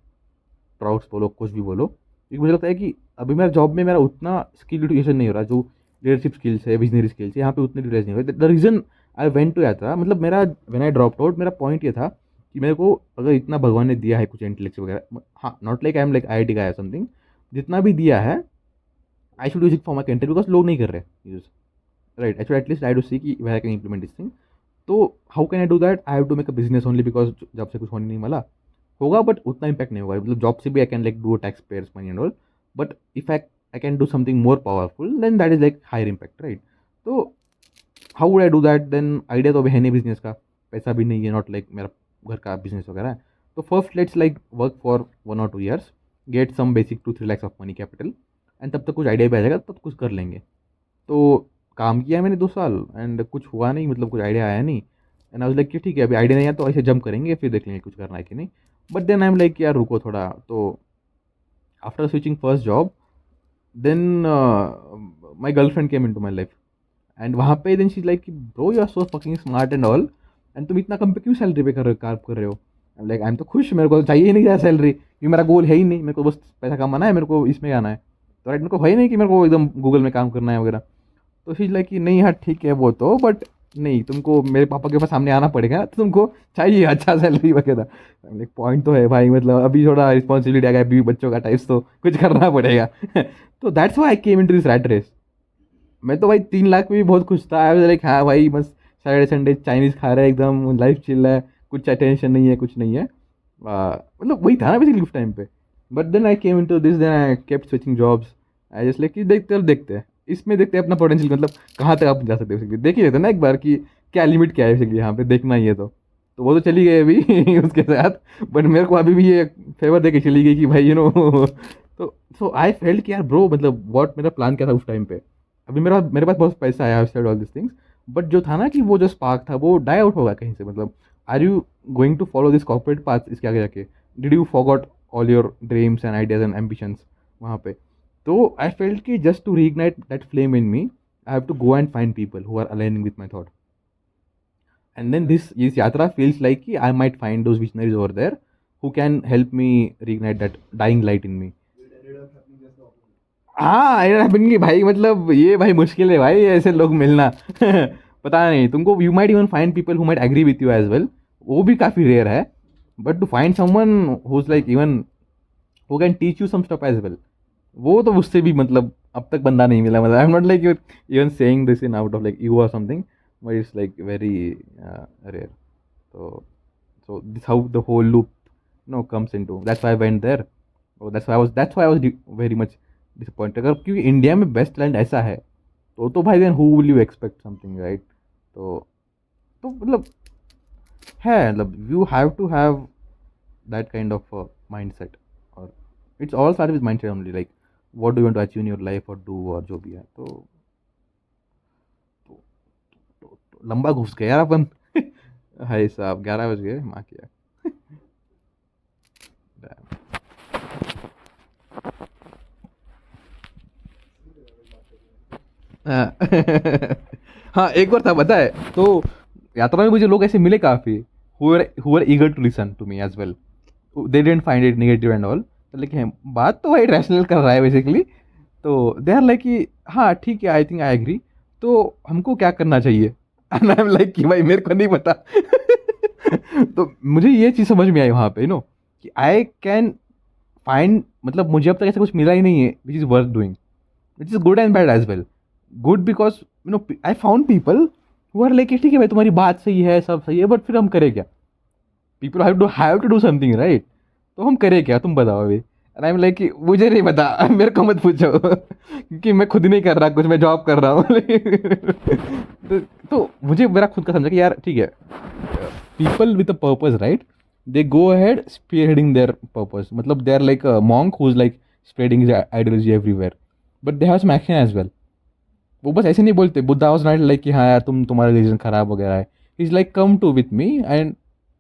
[SPEAKER 1] products बोलो कुछ भी बोलो, क्योंकि मुझे लगता है कि अभी मेरा जॉब में मेरा उतना स्किल यूटिलाइजेशन नहीं हो रहा, जो लीडरशिप स्किल्स है, विजनरी स्किल्स है, यहाँ पे उतने यूटिलाइज नहीं हो रहे। The reason I went to यात्रा, मतलब मेरा व्हेन आई ड्रॉप आउट, मेरा पॉइंट ये था कि मेरे को अगर इतना भगवान ने दिया है कुछ इंटेलेक्ट वगैरह, हाँ not like I am like IIT का समथिंग, जितना भी दिया है I should use it for my country, because लोग नहीं कर रहे use right. I should at least I to see कि way I can implement this thing. तो how can I do that? I have to make a business only, because job से कुछ होने नहीं वाला होगा, बट उतना इम्पैक्ट नहीं होगा। मतलब जॉब से भी I can like do tax payers money and all, but if I can do something more powerful, then that is like higher impact right. तो how would I do that? Then idea तो अभी है नहीं business का, पैसा भी नहीं है, नॉट लाइक मेरा घर का बिजनेस वगैरह है। तो first let's like work for 1 or 2 years, get some basic 2-3 lakhs of money capital, and तब तक कुछ आइडिया भी आ जाएगा, तब कुछ कर लेंगे। तो काम किया मैंने 2 साल एंड कुछ हुआ नहीं, मतलब कुछ आइडिया आया नहीं। एंड आई वाज लाइक कि ठीक है अभी आइडिया नहीं आया तो ऐसे जंप करेंगे, फिर देख लेंगे कुछ करना है कि नहीं। But then I am like यार रुको थोड़ा। तो after switching first job, then my girlfriend came in to my life, and वहाँ पे then she like bro you are so fucking smart and all, and तुम इतना कम पे क्यों सैलरी पे कार्य कर रहे हो? लाइक आई एम तो खुश, मेरे को चाहिए ही नहीं ज़्यादा सैलरी, क्योंकि मेरा गोल है ही नहीं, मेरे को बस पैसा कमाना है, मेरे को इसमें आना है। तो राइट, मेरे को है ही नहीं कि मेरे को एकदम गूगल में काम करना है वगैरह। तो शी लाइक कि नहीं यार ठीक है वो तो, बट नहीं तुमको मेरे पापा के पास सामने आना पड़ेगा, तो तुमको चाहिए अच्छा सैलरी वगैरह। लाइक पॉइंट तो है भाई, मतलब अभी थोड़ा रिस्पॉन्सिबिलिटी आ गया, बीवी बच्चों का टाइप्स, तो कुछ करना पड़ेगा। तो that's why I came into this rat race. मैं तो भाई 3 लाख में भी बहुत खुश था। आई वाज लाइक हाँ भाई बस सैटरडे संडे चाइनीज़ खा रहे हैं, एकदम लाइफ चिल है, कुछ टेंशन नहीं है, कुछ नहीं है। मतलब वही था ना बेसिकली उस टाइम पे। But then I came into this, then I kept switching jobs. I just like कि देखते हैं इसमें, देखते हैं अपना पोटेंशियल, मतलब कहाँ तक आप जा सकते हो बेसिकली। देख ही लेते ना एक बार कि क्या लिमिट क्या है बेसिकली, यहाँ पे देखना ही है। तो वो तो चली गई अभी उसके साथ, बट मेरे को अभी भी ये फेवर दे के चली गई कि भाई तो सो आई फेल्ट कि यार ब्रो, मतलब व्हाट मेरा प्लान क्या था उस टाइम पे। अभी मेरे पास बहुत पैसा है, I have said all this things, but जो था ना कि वो जो स्पार्क था वो डाई आउट होगा कहीं से। मतलब are you going to follow this corporate path? इसके आगे जाके did you forgot all your dreams and ideas and ambitions वहाँ पे? तो आई फेल्ट कि just to reignite that flame in me, I have to go and find people who are aligning with my thought. And then this yatra feels like कि I might find those visionaries over there who can help me reignite that dying light in me.
[SPEAKER 2] It ended up happening just the opposite.
[SPEAKER 1] हाँ I happen कि भाई मतलब ये भाई मुश्किल है भाई ऐसे लोग मिलना। पता नहीं तुमको, you might even find people who might agree with you as well, वो भी काफ़ी रेयर है। But to find someone who is like even who can teach you some stuff as well, वो तो उससे भी मतलब अब तक बंदा नहीं मिला। मतलब I am not like even saying this in out of like you और something, but it's like very rare. So this how the whole loop comes into. That's why I went there. Oh, that's why I was very much disappointed. अगर क्योंकि India में best land ऐसा है तो भाई then who will you expect something right? तो मतलब है, मतलब you have to have that kind of mindset, और it's all started with mindset only, like what do you want to achieve in your life or do, और जो भी है। तो लंबा घुस गया यार अपन। हाय साहब 11 बज गए, माँ किया। हाँ एक बार था पता है, तो यात्रा में मुझे लोग ऐसे मिले काफ़ी who were eager to listen to me as well. They didn't find it negative and all. लेकिन बात तो वही रैशनल कर रहा है बेसिकली। तो दे आर लाइक कि हाँ ठीक है, आई थिंक आई एग्री, तो हमको क्या करना चाहिए? एंड आई एम लाइक कि भाई मेरे को नहीं पता। तो मुझे ये चीज़ समझ में आई वहाँ पे, कि आई कैन फाइंड, मतलब मुझे अब तक ऐसा कुछ मिला ही नहीं है which is worth doing, which is good and bad as well. Good because I found people who are like ठीक है भाई तुम्हारी बात सही है, सब सही है, बट फिर हम करें क्या? People have to do something, right? तो हम करें क्या, तुम बताओ अभी। एंड आई एम लाइक कि मुझे नहीं पता, मेरे को मत पूछो, क्योंकि मैं खुद नहीं कर रहा कुछ, मैं जॉब कर रहा हूँ। तो मुझे मेरा खुद का समझा कि यार ठीक है, people with a purpose, right? They go ahead spearheading their purpose, मतलब they are like a monk who is like spreading his ideology everywhere, but they have some action as well. वो बस ऐसे नहीं बोलते, बुद्धा वाज नॉट लाइक कि हाँ यार तुम्हारा रिलीजन खराब वगैरह है। Is like come to with me and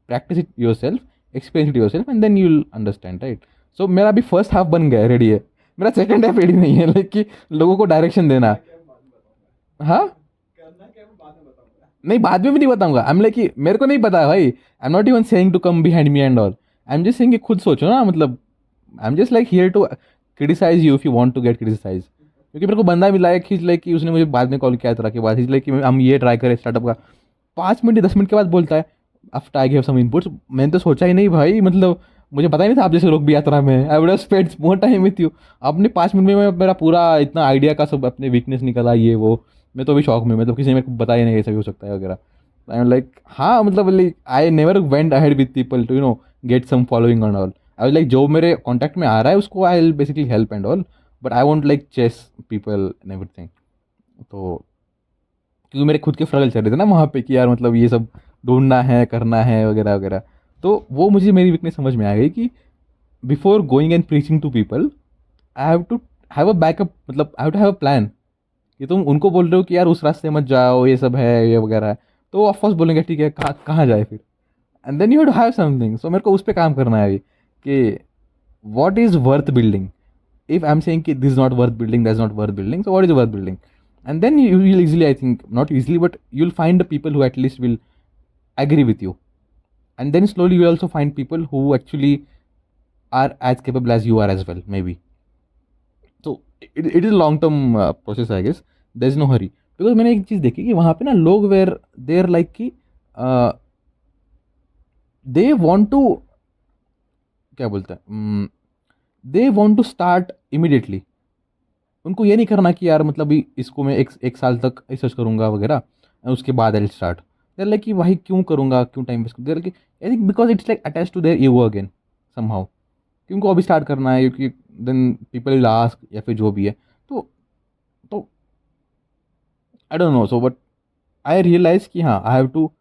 [SPEAKER 1] practice it yourself, experience it yourself, and then you will understand, right? So मेरा अभी फर्स्ट हाफ बन गया है, रेडी है। मेरा सेकंड हाफ रेडी नहीं है, लाइक कि लोगों को डायरेक्शन देना।
[SPEAKER 2] क्या मैं बाद में बताऊंगा,
[SPEAKER 1] हाँ,
[SPEAKER 2] करना क्या मैं बाद में बताऊंगा।
[SPEAKER 1] नहीं बाद में भी नहीं बताऊंगा। आई एम लाइक कि मेरे को नहीं पता भाई, I am not even saying to come behind me and all. I am just saying कि खुद सोचो ना, मतलब I am just like here to criticize you if you want to get criticize. क्योंकि मेरे को बंदा मिला है कि लाइक कि उसने मुझे बाद में कॉल किया तरह के बाद, लाइक कि हम ये ट्राई करें स्टार्टअप का। 5 मिनट 10 मिनट के बाद बोलता है after I give some inputs. मैंने तो सोचा ही नहीं भाई, मतलब मुझे पता ही नहीं था आप जैसे लोग भी यात्रा में। आई would have spent more time with you. आपने 5 मिनट में मेरा पूरा इतना आइडिया का सब अपने वीकनेस निकला, ये वो। मैं तो अभी शौक में, मतलब किसी ने मेरे को बताया नहीं ऐसा भी हो सकता है वगैरह। आई एम लाइक हाँ, मतलब like I never went ahead with people to get some following and all. I was like जो मेरे कॉन्टैक्ट में आ रहा है उसको I will basically help and all, but I won't like chase people and everything. तो क्योंकि मेरे खुद के स्ट्रगल चल रहे थे ना वहाँ पे, कि यार मतलब ये सब ढूंढना है, करना है वगैरह वगैरह। तो वो मुझे मेरी वीकनेस समझ में आ गई कि before going and preaching to people I have to have a backup, मतलब I have to have a plan. कि तुम उनको बोल रहे हो कि यार उस रास्ते मत जाओ, ये सब है ये वगैरह है, तो ऑफकोर्स बोलेंगे ठीक है, कहाँ कहाँ जाए फिर? And then you have to have something. So मेरे को उस पर काम करना है अभी, कि what is worth building. if I'm saying कि this is not worth building, that's not worth building, so what is worth building? And then you will easily, I think, not easily, but you'll find the people who at least will agree with you. And then slowly you will also find people who actually are as capable as you are as well, maybe. So it is a long term process, I guess. There's no hurry. Because मैंने एक चीज़ देखी कि वहाँ पे ना लोग where there like कि दे want to, क्या बोलते हैं, they want to start immediately. उनको ये नहीं करना कि यार मतलब इसको मैं एक साल तक रिसर्च करूंगा वगैरह, उसके बाद आई स्टार्ट। देर लाइक कि भाई क्यों करूंगा, क्यों time waste, there like I think because it's like attach to their ego again somehow, कि उनको अभी स्टार्ट करना है, क्योंकि देन पीपल विल आस्क या फिर जो भी है। तो I don't know, so but I realize कि हाँ I have to,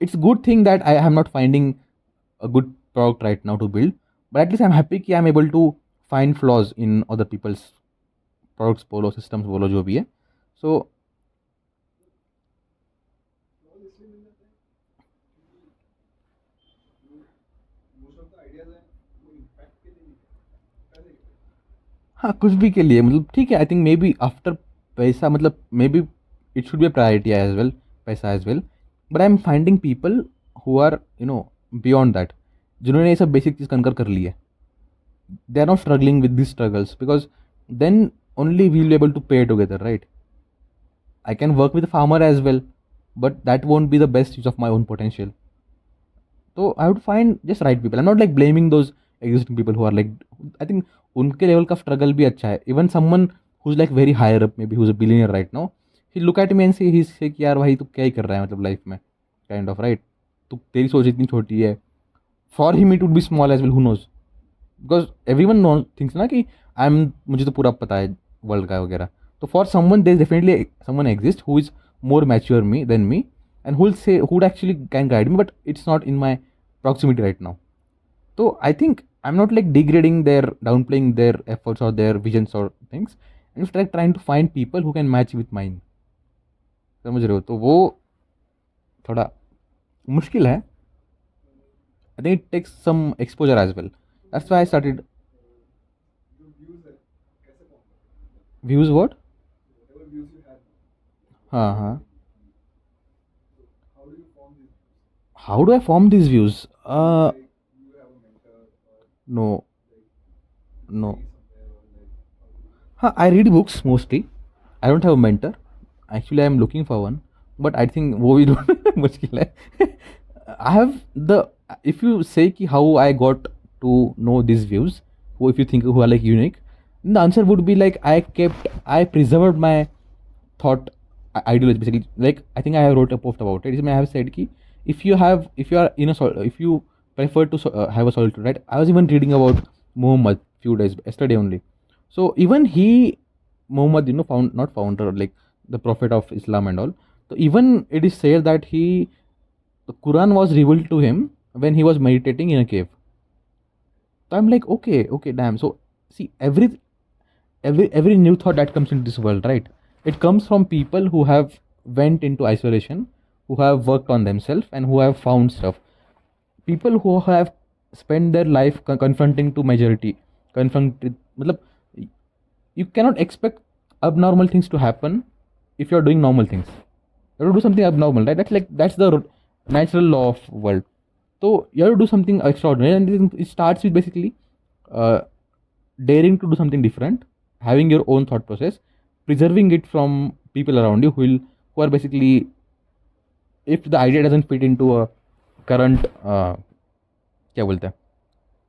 [SPEAKER 1] it's good thing that I am not finding a good product right now to build, but at least I'm happy कि I'm able to find flaws in other people's products बोलो, systems बोलो, जो भी है। So
[SPEAKER 2] और इसलिए मिल जाता है क्योंकि मोस्ट ऑफ द आइडियाज हैं वो इम्पैक्ट के लिए नहीं है, पैसे के लिए।
[SPEAKER 1] हाँ, कुछ भी के लिए, मतलब ठीक है, I think maybe after पैसा, मतलब maybe it should be a priority as well, पैसा as well. But I am finding people who are beyond that, जिन्होंने ये सब बेसिक चीज़ कनकर कर ली है। They are not struggling with this struggles, because then only we will be able to pay together, right? I can work with a farmer as well, but that won't be the best use of my own potential. So I would find just right people. I'm not like blaming those existing people who are like, I think उनके level का struggle भी अच्छा है। Even someone who is like very higher up, maybe who is a billionaire right now, he look at me and say he से कि यार भाई तू क्या ही कर रहा है मतलब लाइफ में, काइंड ऑफ, राइट? तू, तेरी सोच इतनी छोटी है। For him it would be small as well, who knows, because everyone know things ना कि आई एम, मुझे तो पूरा पता है वर्ल्ड का वगैरह। तो for someone there definitely someone exist who is more mature me than me, and who will say who actually can guide me, but it's not in my proximity right now. So I think I'm not like degrading their, downplaying their efforts or their visions or things. I'm just like trying to find people who can match with mine. समझ रहे हो? तो वो थोड़ा मुश्किल है। I think it takes some exposure as well. That's why I started.
[SPEAKER 2] जो views है कैसे फॉर्म करते हैं,
[SPEAKER 1] Views what?
[SPEAKER 2] whatever views you have,
[SPEAKER 1] हाँ हाँ।
[SPEAKER 2] so how do you form these views?
[SPEAKER 1] How do I form these views?
[SPEAKER 2] Like you have a mentor or
[SPEAKER 1] No. No.
[SPEAKER 2] study somewhere or like
[SPEAKER 1] हाँ, I read books mostly. I don't have a mentor. Actually, I'm looking for one, but I think वो भी ढूंढना मुश्किल है. I have the, if you say कि how I got to know these views, who if you think who are like unique, the answer would be like I preserved my thought ideology basically. Like I think I have wrote a post about it. I have said कि if you are in a if you prefer to have a solitude, right? I was even reading about Muhammad few days yesterday only. So even he, Muhammad, found not founder, like the prophet of Islam and all. So even it is said that the Quran was revealed to him when he was meditating in a cave. So I'm like, okay, damn. So see, every new thought that comes into this world, right? It comes from people who have went into isolation, who have worked on themselves, and who have found stuff. People who have spent their life confronting to majority, confronted. मतलब you cannot expect abnormal things to happen if you're doing normal things. You have to do something abnormal, right? That's the natural law of world. So you have to do something extraordinary, and it starts with basically uh, daring to do something different, having your own thought process, preserving it from people around you who are basically, if the idea doesn't fit into a current क्या बोलते हैं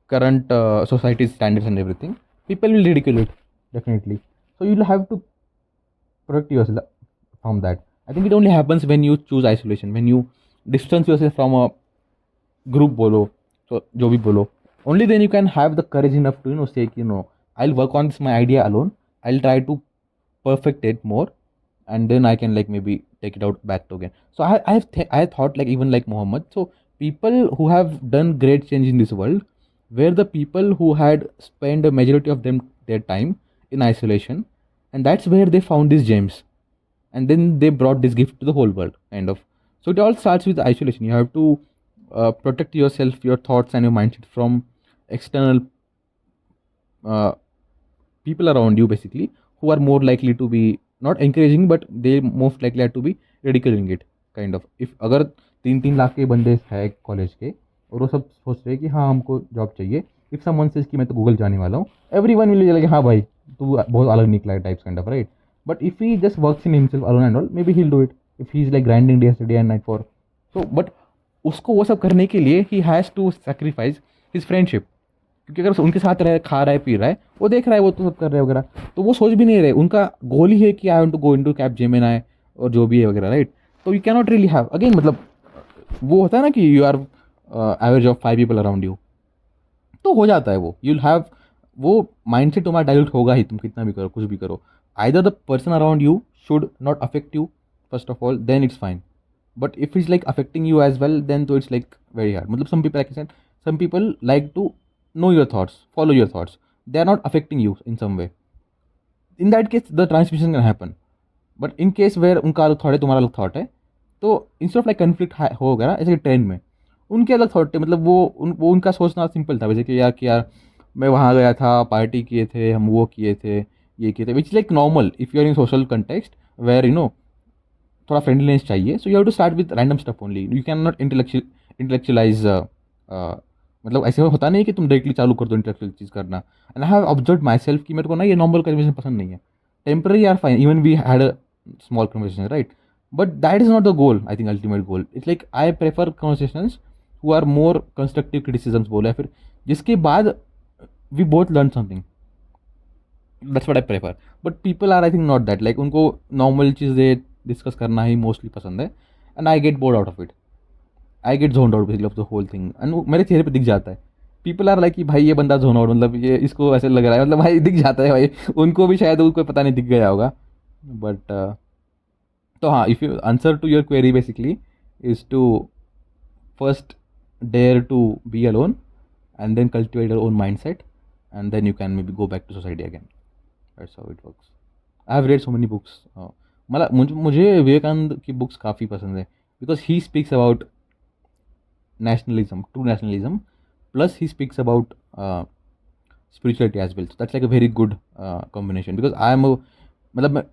[SPEAKER 1] current society's standards and everything, people will ridicule it definitely. So you'll have to protect yourself from that. I think it only happens when you choose isolation, when you distance yourself from a group bolo, so जो भी बोलो, only then you can have the courage enough to say कि I'll work on this my idea alone, I'll try to perfect it more, and then I can like maybe take it out back to again. So I thought like even like Muhammad. So people who have done great change in this world were the people who had spent a majority of them their time in isolation, and that's where they found these gems, and then they brought this gift to the whole world kind of. So it all starts with isolation. You have to protect yourself, your thoughts and your mindset from external uh, people around you basically, who are more likely to be not encouraging but they most likely are to be ridiculing it kind of. if अगर 3-3 लाख के बंदे हैं college के और वो सब सोच रहे हैं कि हाँ हमको जॉब चाहिए, इफ समवन सेज कि मैं तो गूगल जाने वाला हूँ, एवरीवन विल लाइक हाँ भाई तू बहुत अलग निकला है types kind of, right? But if he just works in himself alone and all, maybe he'll do it. if he is like grinding day and night for, so but उसको वो सब करने के लिए ही has to sacrifice his friendship. क्योंकि अगर उनके साथ रहे, खा रहा है, पी रहा है, वो देख रहा है वो तो सब कर रहे हैं वगैरह, तो वो सोच भी नहीं रहे. उनका गोल ही है कि I want to go into Capgemini और जो भी है वगैरह, राइट? तो you can not really have again, मतलब वो होता है ना कि you are average of 5 people around you, तो हो जाता है वो. यूल हैव वो माइंडसेट तुम्हारा डाइल्यूट होगा ही, तुम कितना भी करो, कुछ भी करो. Either the person around you should not affect you first of all, then it's fine. But if it's like affecting you as well, then तो it's like very hard. मतलब some people, like I said, some people like to know your thoughts, follow your thoughts. They are not affecting you in some way. In that case, the transmission can happen. But in case where उनका अलग thought है, तुम्हारा अलग thought है, तो instead of like conflict होगा ना, ऐसे ट्रेन में उनके अलग थॉट थे. मतलब वो उनका सोचना सिंपल था वैसे कि यार मैं वहाँ गया था, पार्टी किए थे हम, वो किए थे, ये किए थे, which like normal if you are in social context where थोड़ा फ्रेंडलीनेस चाहिए. So you have to start with random stuff only. You can not intellectualize. मतलब ऐसे होता नहीं कि तुम डायरेक्टली चालू कर दो इंटेलेक्चुअल चीज़ करना. And I have observe my self कि मेरे को ना ये नॉर्मल कन्वर्सेशन पसंद नहीं है. Temporary are fine, even we had a small conversation, right? But that is not the goal. I think ultimate goal it's like I prefer conversations who are more constructive criticisms बोले, फिर जिसके बाद we both learn something. That's what I prefer. But people are I think not that. Like उनको normal चीज़ें discuss करना ही mostly पसंद है, and I get bored out of it. I get zone out basically of the whole thing, and मेरे चेहरे पे दिख जाता है. पीपल आर लाइक कि भाई ये बंदा जोन आउट, मतलब ये इसको ऐसे लग रहा है, मतलब भाई दिख जाता है भाई. उनको भी शायद उनको पता नहीं दिख गया होगा. बट तो हाँ, if you answer to your query basically is to first dare to be alone and then cultivate your own mindset, and then you can maybe go back to society again. That's how it works. I have read so many books. मतलब मुझे विवेकानंद की books काफ़ी पसंद है, because he speaks about nationalism, true nationalism, plus he speaks about spirituality as well. So that's like a very good combination, because I am a, मतलब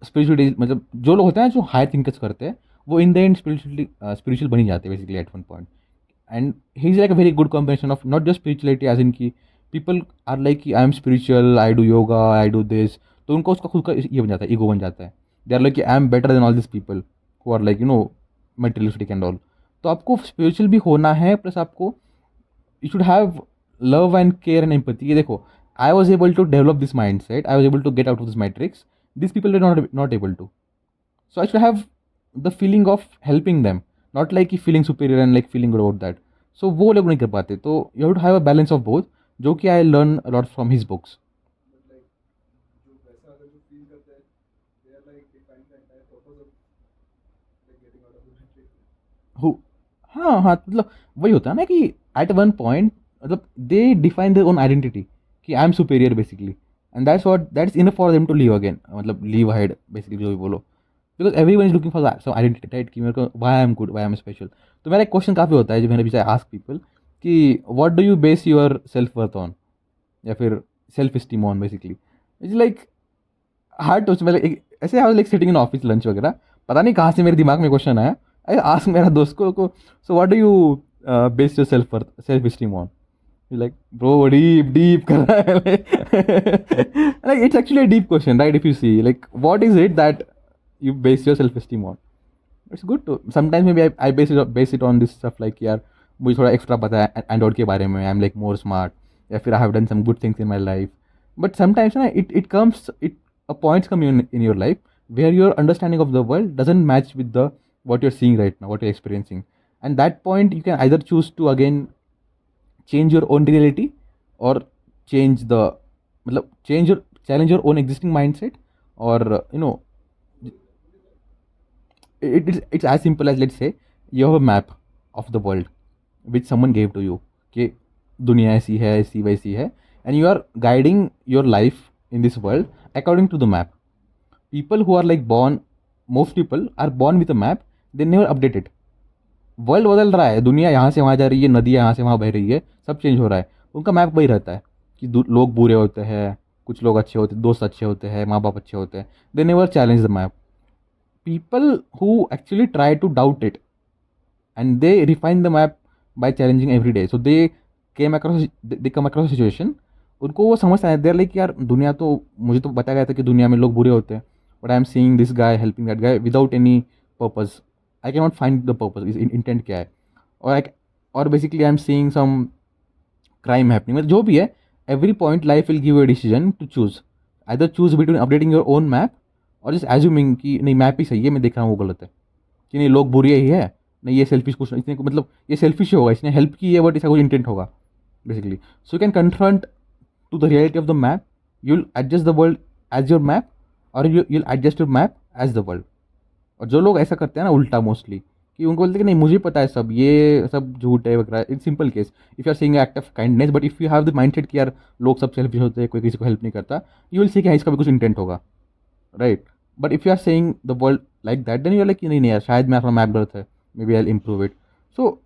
[SPEAKER 1] spirituality, मतलब जो लोग होते हैं जो हाई थिंकर्स करते हैं वो इन द एंड स्पिरिचुअल बन ही जाते हैं basically at one point. And he is like a very good combination of not just spirituality as in की पीपल आर लाइक कि I am spiritual, I do yoga, I do this, तो उनको उसका खुद का ये बन जाता है, ईगो बन जाता है। दे आर लाइक कि I am better than all this people who are like materialistic and all. तो आपको स्पिरिचुअल भी होना है, प्लस आपको you should have love and care and empathy. ये देखो, I was able to develop this mindset, I was able to get out of this matrix, these people were not able to. So I should have the feeling of helping them, not like feeling superior and like feeling good about that. So वो लोग नहीं कर पाते, तो you have to have a balance of both, जो कि I learn a lot from his books.
[SPEAKER 2] But like जो वैसा अगर जो फील करते हैं they are like they find the entire purpose of like getting out of the matrix.
[SPEAKER 1] Who, हाँ हाँ, मतलब वही होता है ना कि एट वन पॉइंट मतलब they define their own identity कि I am superior basically, and that's enough for them to live again, मतलब लीव अहेड बेसिकली, जो भी बोलो, because everyone is looking for some identity, right, कि मेरे को why I am good, why I am special. तो मेरा एक क्वेश्चन काफ़ी होता है जो मैंने पीछे आस्क पीपल कि what do you base your self worth on, या फिर self esteem on basically. It's like hard to, मतलब एक ऐसे I like sitting in office lunch वगैरह, पता नहीं कहाँ से मेरे दिमाग में क्वेश्चन आया, आई आस्क मेरा दोस्त को so what do you base your self esteem on, like bro deep कर रहा है like it's actually a deep question, right, if you see like what is it that you base your self esteem on. It's good to sometimes maybe I base it on this stuff like यार मुझे थोड़ा extra पता है Android के बारे में, I am like more smart, या फिर I have done some good things in my life. But sometimes ना it a points come in your life where your understanding of the world doesn't match with the what you're seeing right now, what you're experiencing, and that point you can either choose to again change your own reality, or change the मतलब challenge your own existing mindset, or it's as simple as, let's say you have a map of the world which someone gave to you कि दुनिया ऐसी है, ऐसी वैसी है, and you are guiding your life in this world according to the map. People who are like born, most people are born with a map, they never update it. World बदल रहा है, दुनिया यहाँ से वहाँ जा रही है, नदी यहाँ से वहाँ बह रही है, सब चेंज हो रहा है, उनका मैप वही रहता है कि लोग बुरे होते हैं, कुछ लोग अच्छे होते हैं, दोस्त अच्छे होते हैं, माँ बाप अच्छे होते हैं, they never challenge the map. People who actually try to doubt it and they refine the map by challenging every day, so they come across a situation, उनको वो समझ आया, देर लाइक यार दुनिया तो मुझे तो बताया गया था कि दुनिया में लोग बुरे होते हैं, but I am seeing this guy helping that guy without any purpose, I can not find the purpose, इस इंटेंट क्या है, और basically I am seeing some crime happening, मतलब जो भी है, every point life will give a decision to choose, either choose between updating your own map और just assuming कि नहीं मैप ही सही है, मैं देख रहा हूँ वो गलत है, कि नहीं लोग बुरे ही है, नहीं ये सेल्फिश कुछ इसने मतलब ये सेल्फिश ही होगा, इसने हेल्प की है बट इसका कुछ इंटेंट होगा basically. So you can confront to the reality of the map, you will adjust the world as your map, और you will adjust your map as the world. और जो लोग ऐसा करते हैं ना उल्टा मोस्टली, कि उनको बोलते हैं कि नहीं मुझे पता है सब, ये सब झूठ है वगैरह, it's simple case, if you are seeing act of kindness, but if you have the mindset कि यार लोग सब सेल्फिश होते हैं, कोई किसी को हेल्प नहीं करता, यू विल सी कि इसका भी कुछ इंटेंट होगा, right. But if you are saying the world like that, then you are like नहीं नहीं यार शायद मैं अपना मैप गलत है, maybe I will improve it. So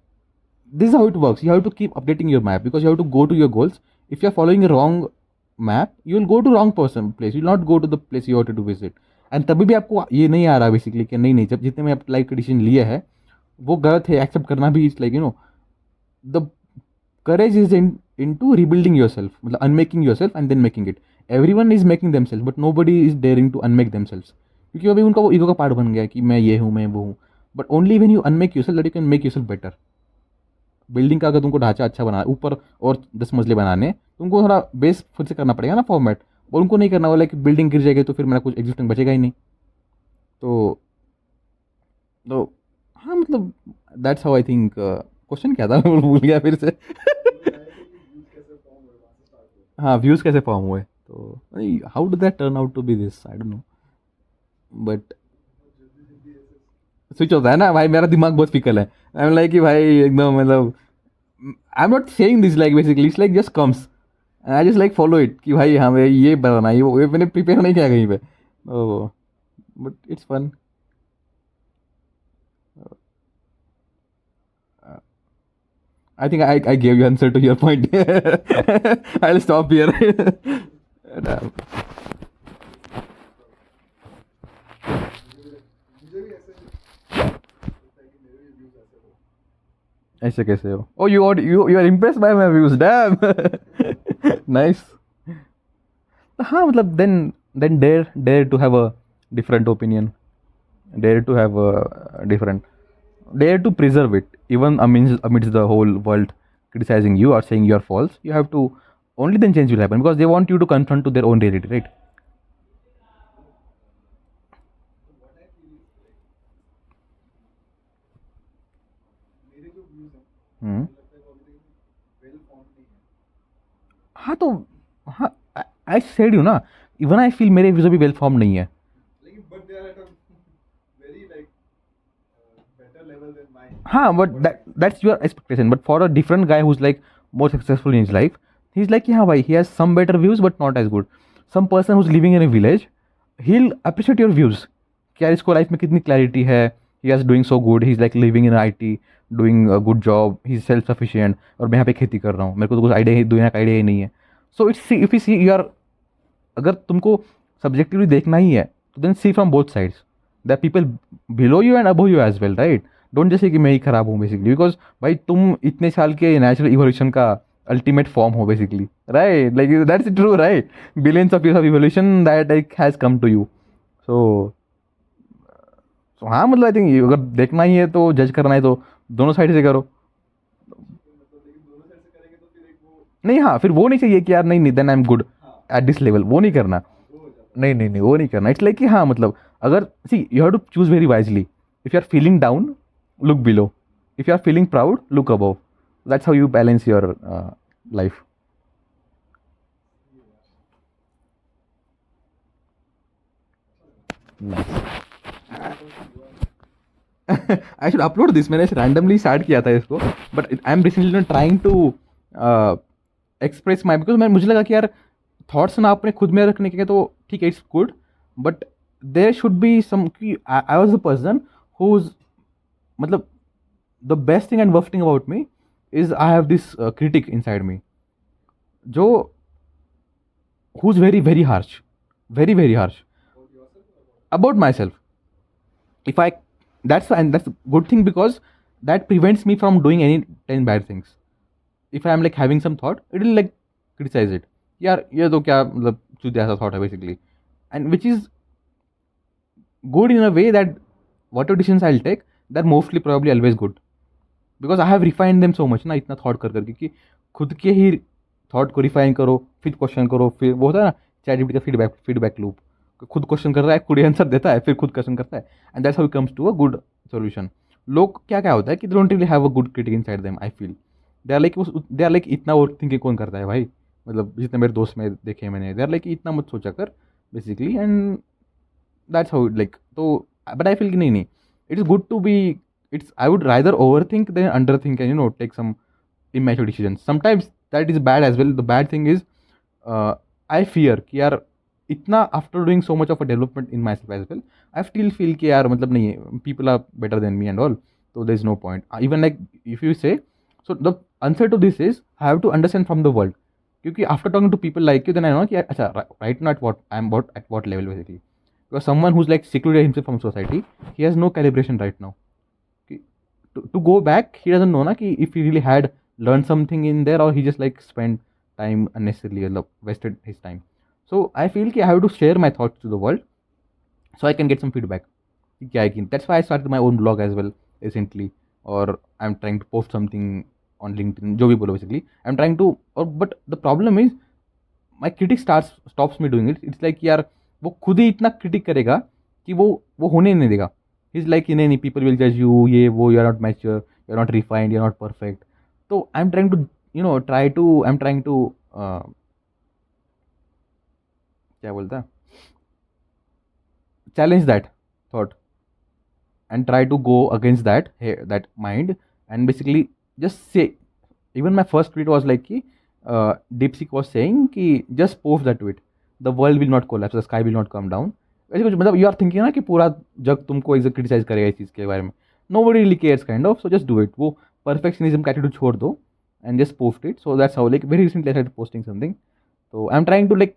[SPEAKER 1] this is how it works, you have to keep updating your map because you have to go to your goals. If you are following a wrong map, you will go to wrong place, you will not go to the place you wanted to visit. And तभी भी आपको ये नहीं आ रहा basically कि नहीं नहीं, जब जितने में आप लाइफ का डिसीजन लिए है वो गलत है, एक्सेप्ट करना भी it's like the courage is in to rebuilding yourself, मतलब unmaking yourself and then making it. Everyone is making themselves but nobody is daring to unmake themselves, क्योंकि अभी उनका वो ego का part बन गया कि मैं ये हूँ, मैं वो हूँ। But only when you unmake yourself that you can make yourself better. Building का अगर तुमको ढांचा अच्छा बना ऊपर और 10 मंजिले बनाने, तुमको थोड़ा बेस खुद से करना पड़ेगा ना फॉर्मेट, और उनको नहीं करना वाला कि बिल्डिंग गिर जाएगी तो फिर मेरा कुछ एग्जिस्टिंग बचेगा ही नहीं। तो हाँ मतलब that's how I think. Question क्या था मैं भूल गया फिर से हाँ व्यूज़ कैसे फॉर्म हुए, तो how do that turn out to be this, I don't know, but switch होता है ना भाई, मेरा दिमाग बहुत फिकल है, आई एम लाइक कि भाई एकदम मतलब I am not saying this like basically it's like just comes I just like follow it कि भाई हाँ भाई ये बनाना ये मैंने प्रिपेयर नहीं किया कहीं पे, oh but it's fun. I think I gave you answer to your point. I'll stop here. And,
[SPEAKER 2] मुझे भी ऐसे लगता है कि मेरे भी व्यूज ऐसे हो।
[SPEAKER 1] ऐसे कैसे हो? Oh, you are impressed by my views, damn. Nice. हाँ मतलब then dare to have a different opinion, dare to have a different, dare to preserve it even amidst the whole world criticizing you or saying you are false. You have to, only then change will happen because they want you to confront to their own reality, right?
[SPEAKER 2] तो what I feel is like मेरे जो views हैं
[SPEAKER 1] हम्म.
[SPEAKER 2] मुझे लगता है वो अभी तक well formed नहीं है.
[SPEAKER 1] हाँ तो, हाँ, आई सेड यू ना, इवन आई फील मेरे व्यूज अभी वेल फॉर्म नहीं है.
[SPEAKER 2] लेकिन but they are at a very like better level than mine.
[SPEAKER 1] हाँ, but that's your expectation. But for a different guy who's like more successful in his life, he's like, yeah, bhai, he has some better views, but not as good. Some person who's living in a village, he'll appreciate your views. कि यार इसको life में कितनी clarity है, he is doing so good, he's like living in IT, doing a good job, he's self sufficient, और मैं यहाँ पे खेती कर रहा हूँ, मेरे को तो कुछ आइडिया ही, दुनिया का आइडिया ही नहीं है. So it's, if you see you are, अगर तुमको सब्जेक्टिवली देखना ही है तो then see from both sides. That people below you and above you as well, right? Don't जैसे कि मैं ही खराब हूँ बेसिकली, बिकॉज भाई तुम इतने साल के नेचुरल इवोल्यूशन का अल्टीमेट फॉर्म हो basically, right? Like that's true, right? Billions of years of evolution that like has come to you. So so हाँ मतलब आई थिंक अगर देखना ही है तो, जज करना है तो दोनों साइड से करो.
[SPEAKER 2] मतलब लेकिन दोनों साइड से करेंगे तो फिर एक वो
[SPEAKER 1] नहीं, हाँ, फिर वो नहीं चाहिए कि यार नहीं देन आई एम गुड
[SPEAKER 2] हाँ
[SPEAKER 1] एट दिस लेवल, वो नहीं करना.
[SPEAKER 2] वो हो जाता
[SPEAKER 1] नहीं नहीं नहीं, वो नहीं करना. इट्स लाइक कि हाँ मतलब, अगर see you have to choose very wisely. If you are feeling down, look below. If you are feeling proud, look above. That's how you balance your life. I should upload this. मैंने randomly start किया था इसको, but I am recently trying to express my, because मैं, मुझे लगा कि यार thoughts ना अपने खुद में रखने के तो ठीक है, it's good, but there should be some, I was the person whose, मतलब the best thing and worst thing about me is I have this critic inside me, जो who's very very harsh, very very harsh
[SPEAKER 2] about yourself or about
[SPEAKER 1] about myself. If I, that's a good thing because that prevents me from doing any 10 bad things. If I am like having some thought, it will like criticize it. यार ये तो क्या मतलब चुतिया ऐसा thought है basically, and which is good in a way that whatever decisions I'll take, they're mostly probably always good because I have refined them so much ना, इतना thought कर करके कि खुद के ही थॉट को रिफाइन करो, फिर क्वेश्चन करो, फिर वो होता है ना चैट जीपीटी का फीडबैक लूप. खुद क्वेश्चन करता है, खुद आंसर देता है, फिर खुद क्वेश्चन करता है, and that's how it comes to a good solution. लोग क्या क्या होता है कि they don't really have a good critic inside them. I feel they are like इतना ओवर थिंकिंग कौन करता है भाई, मतलब जितने मेरे दोस्त में देखे मैंने, दे आर लाइक इतना मत सोचा कर basically, and that's how it like. तो बट आई फील कि नहीं, it is good to be, it's, I would rather over think than under think and take some immature decisions. Sometimes that is bad as well. The bad thing is, I fear कि यार इतना after doing so much of a development in myself as well, I still feel कि यार मतलब नहीं है, people are better than me and all, so there is no point. Even like if you say, so the answer to this is I have to understand from the world. क्योंकि after talking to people like you, then I know कि अच्छा right now at what level basically. Because someone who's like secluded himself from society, he has no calibration right now. To go back, he doesn't know na ki if he really had learned something in there or he just like spent time unnecessarily, wasted his time. So I feel ki I have to share my thoughts to the world so I can get some feedback. That's why I started my own blog as well recently, or I'm trying to post something on LinkedIn, जो भी बोलो basically. I'm trying to, but the problem is my critic stops me doing it. It's like यार वो खुद ही इतना critic करेगा कि वो होने नहीं देगा. He's like नहीं, people will judge you, ये वो, you are not mature, you are not refined, you are not perfect. So I'm trying to क्या बोलता है, challenge that thought and try to go against that mind, and basically just say, even my first tweet was like कि DeepSeek was saying कि just post that tweet, the world will not collapse, the sky will not come down. ऐसे कुछ मतलब you are thinking ना कि पूरा जग तुमको एक क्रिटिसाइज करेगा इस चीज़ के बारे में. Nobody really cares kind of. So just do it. वो परफेक्शनिज्म का एटीट्यूड छोड़ दो and just post it. So that's how like very recently I started posting something. तो I am trying to like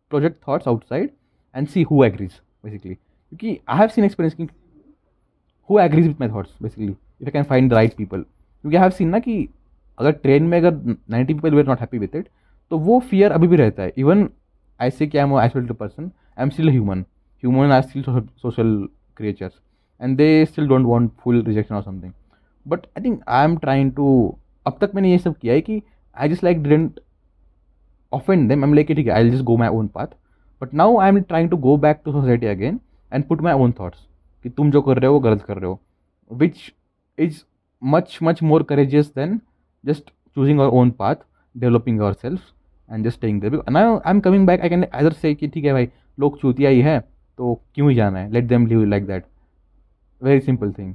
[SPEAKER 1] project thoughts outside and see who agrees basically, क्योंकि I have seen experience कि who agrees with my thoughts basically, if I can find the right people. क्योंकि I have scene ना कि अगर train में अगर 90 people were not happy with it, तो वो फियर अभी भी रहता है. इवन आई से कि I am isolated person, I am still human. Human are still social creatures, and they still don't want full rejection or something. But I think I am trying to, अब तक मैंने ये सब किया है कि I just like didn't offend them. I'm like ठीक है, I'll just go my own path. But now I'm trying to go back to society again and put my own thoughts कि तुम जो कर रहे हो वो गलत कर रहे हो, which is much more courageous than just choosing our own path, developing ourselves and just staying there. Because now I'm coming back, I can either say कि ठीक है भाई लोग चूतिया ही है तो क्यों ही जाना है, let them live like that. Very simple thing.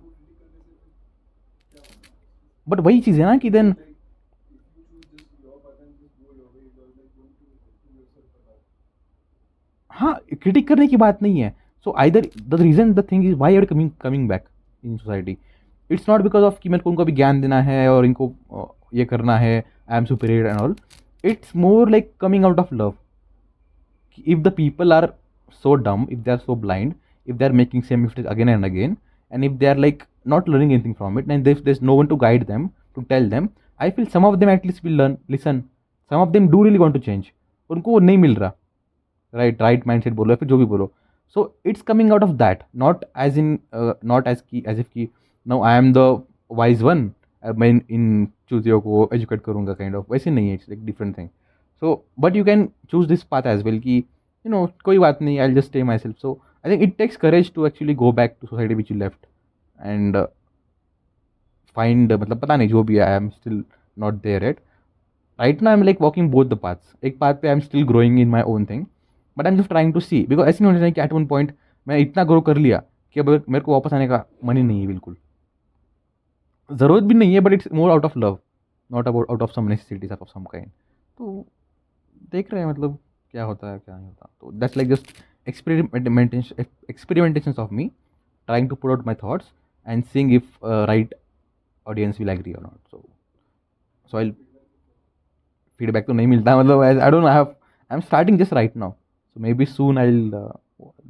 [SPEAKER 1] But वही चीज़ है ना कि देन हाँ, क्रिटिक करने की बात नहीं है. So either the reason the thing is why are coming back in society. It's not because of कि मेरे को उनको अभी ज्ञान देना है और इनको ये करना है, I am superior and all. It's more like coming out of love. If the people are so dumb, if they are so blind, if they are making same mistakes again and again, and if they are like not learning anything from it, and if there's no one to guide them, to tell them, I feel some of them at least will learn, listen. Some of them do really want to change. उनको वो नहीं मिल रहा, right mindset बोलो या फिर जो भी बोलो. So it's coming out of that, not as in not as if कि now I am the wise one, मैं इन चूतियों को educate करूँगा kind of, वैसे नहीं है. It's like different thing. So but you can choose this path as well कि you know कोई बात नहीं, I'll just stay myself. So I think it takes courage to actually go back to society which you left and find मतलब पता नहीं जो भी है, I am still not there yet. Right now I'm like walking both the paths. एक path पे I'm still growing in my own thing, but I'm just trying to see, because ऐसे नहीं होना चाहिए कि at one point मैं इतना grow कर लिया कि अब मेरे को वापस आने का मन ही नहीं है बिल्कुल. ज़रूरत भी नहीं है, but it's more out of love, not about out of some necessities of some kind. तो देख रहे हैं मतलब क्या होता है क्या नहीं होता. तो that's like just experimentations of me trying to put out my thoughts and seeing if right audience will agree or not. So I'll feedback तो नहीं मिलता मतलब, I don't have, I'm starting just right now, so maybe soon I'll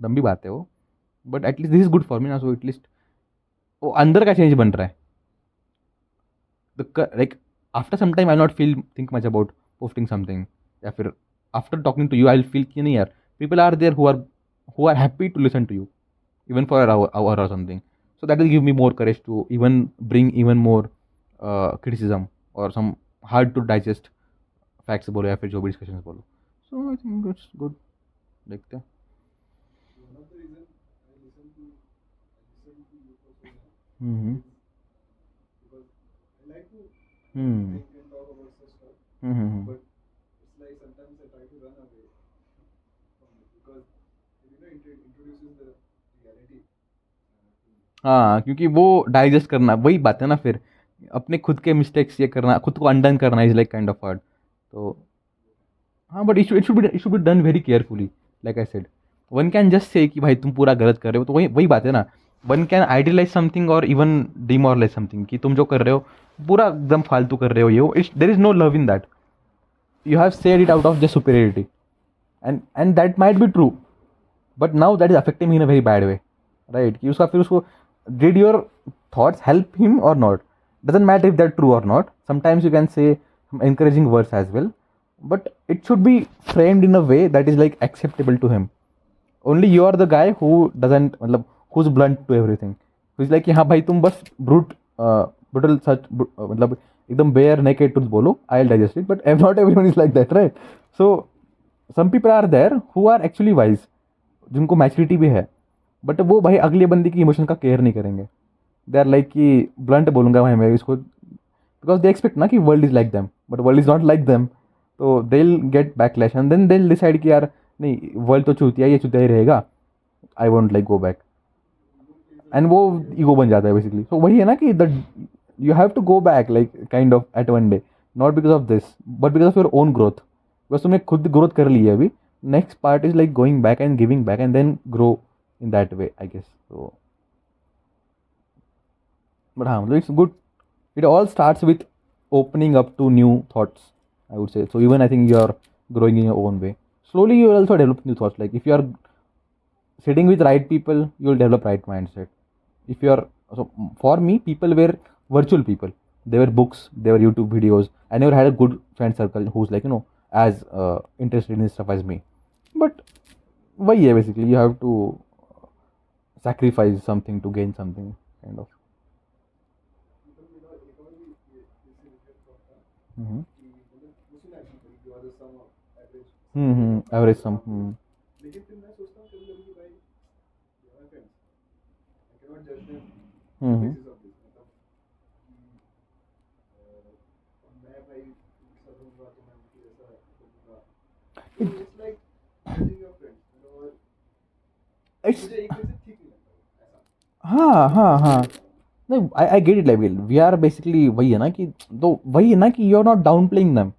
[SPEAKER 1] लंबी बात है वो, but at least this is good for me now. So at least वो अंदर का चेंज बन रहा है. Like after some time I'll not think much about posting something, या फिर after talking to you I'll feel कि नहीं यार, people are there who are happy to listen to you even for an hour or something. So that will give me more courage to even bring even more criticism or some hard to digest facts बोलो या फिर जो भी discussions बोलो. So I think it's good. देखते हैं.
[SPEAKER 2] One of the reason I listen to you for so long
[SPEAKER 1] hmm
[SPEAKER 2] because I like to
[SPEAKER 1] hmm
[SPEAKER 2] think and talk about such stuff,
[SPEAKER 1] hmm
[SPEAKER 2] but it's like sometimes I try to run away from it because it introduces the reality to me.
[SPEAKER 1] हाँ, क्योंकि वो digest करना वही बात है ना, फिर अपने खुद के मिस्टेक्स ये करना, खुद को अनडन करना is like kind of hard. तो हाँ, but it should be done very carefully. Like I said, one can just say कि भाई तुम पूरा गलत कर रहे हो, तो वही वही बात है ना. वन कैन आइडियलाइज समथिंग और इवन डिमोरलाइज समथिंग कि तुम जो कर रहे हो पूरा एकदम फालतू कर रहे हो, ये वो. It's there is no love in that. You have said it out of just superiority, and that might be true, but now that is affecting me in a very bad way, right? कि उसका फिर उसको, did your thoughts help him or not? Doesn't matter if they're true or not. Sometimes you can say encouraging words as well, but it should be framed in a way that is like acceptable to him. Only you are the guy who doesn't मतलब who's blunt to everything, who's like कि हाँ भाई तुम बस brutal such मतलब एकदम bare naked truth बोलो, I'll digest it. But not everyone is like that, right? So some people are there who are actually wise, जिनको मैच्योरिटी भी है, बट वो भाई अगले बंदे की इमोशन का केयर नहीं करेंगे. दे आर लाइक कि ब्लंट बोलूँगा भाई मैं इसको, बिकॉज दे एक्सपेक्ट ना कि world is like them, but world is not like them. तो they will get backlash and then they will decide कि यार नहीं, वर्ल्ड तो चूतिया, ये चूतिया ही रहेगा, आई won't like go back. And वो ईगो बन जाता है बेसिकली. तो वही है ना कि the you have to go back like kind of at one day, not because of this but because of your own growth. बस तुमने खुद ग्रोथ कर ली है अभी. Next part is like going back and giving back and then grow in that way, I guess. तो but हाँ मतलब it's good. It all starts with opening up to new thoughts, I would say. So even I think you are growing in your own way. Slowly you will also develop new thoughts. Like if you are sitting with right people, you will develop right mindset. If you are, so for me, people were virtual people. They were books, they were YouTube videos. I never had a good friend circle who's like, as interested in this stuff as me. But वही है basically, you have to sacrifice something to gain something kind of.
[SPEAKER 2] मतलब मेरा एक और भी इससे related thought था
[SPEAKER 1] हम्म
[SPEAKER 2] कि मतलब वो सुना है कि you are the sum of average
[SPEAKER 1] average sum
[SPEAKER 2] लेकिन फिर मैं सोचता हूँ कभी कभी कि भाई you are friends I can not जज them
[SPEAKER 1] hmm
[SPEAKER 2] basis of this मतलब मैं भाई उनके साथ रहूंगा तो मैं उनकी जैसा करूंगा तो it's like judging your friends और
[SPEAKER 1] इट्स
[SPEAKER 2] मुझे एक वजह से ठीक नहीं लगता वो, ऐसा
[SPEAKER 1] हाँ हाँ हाँ नहीं, I get it, like we are basically वही है ना कि, तो वही है ना कि you are not downplaying them.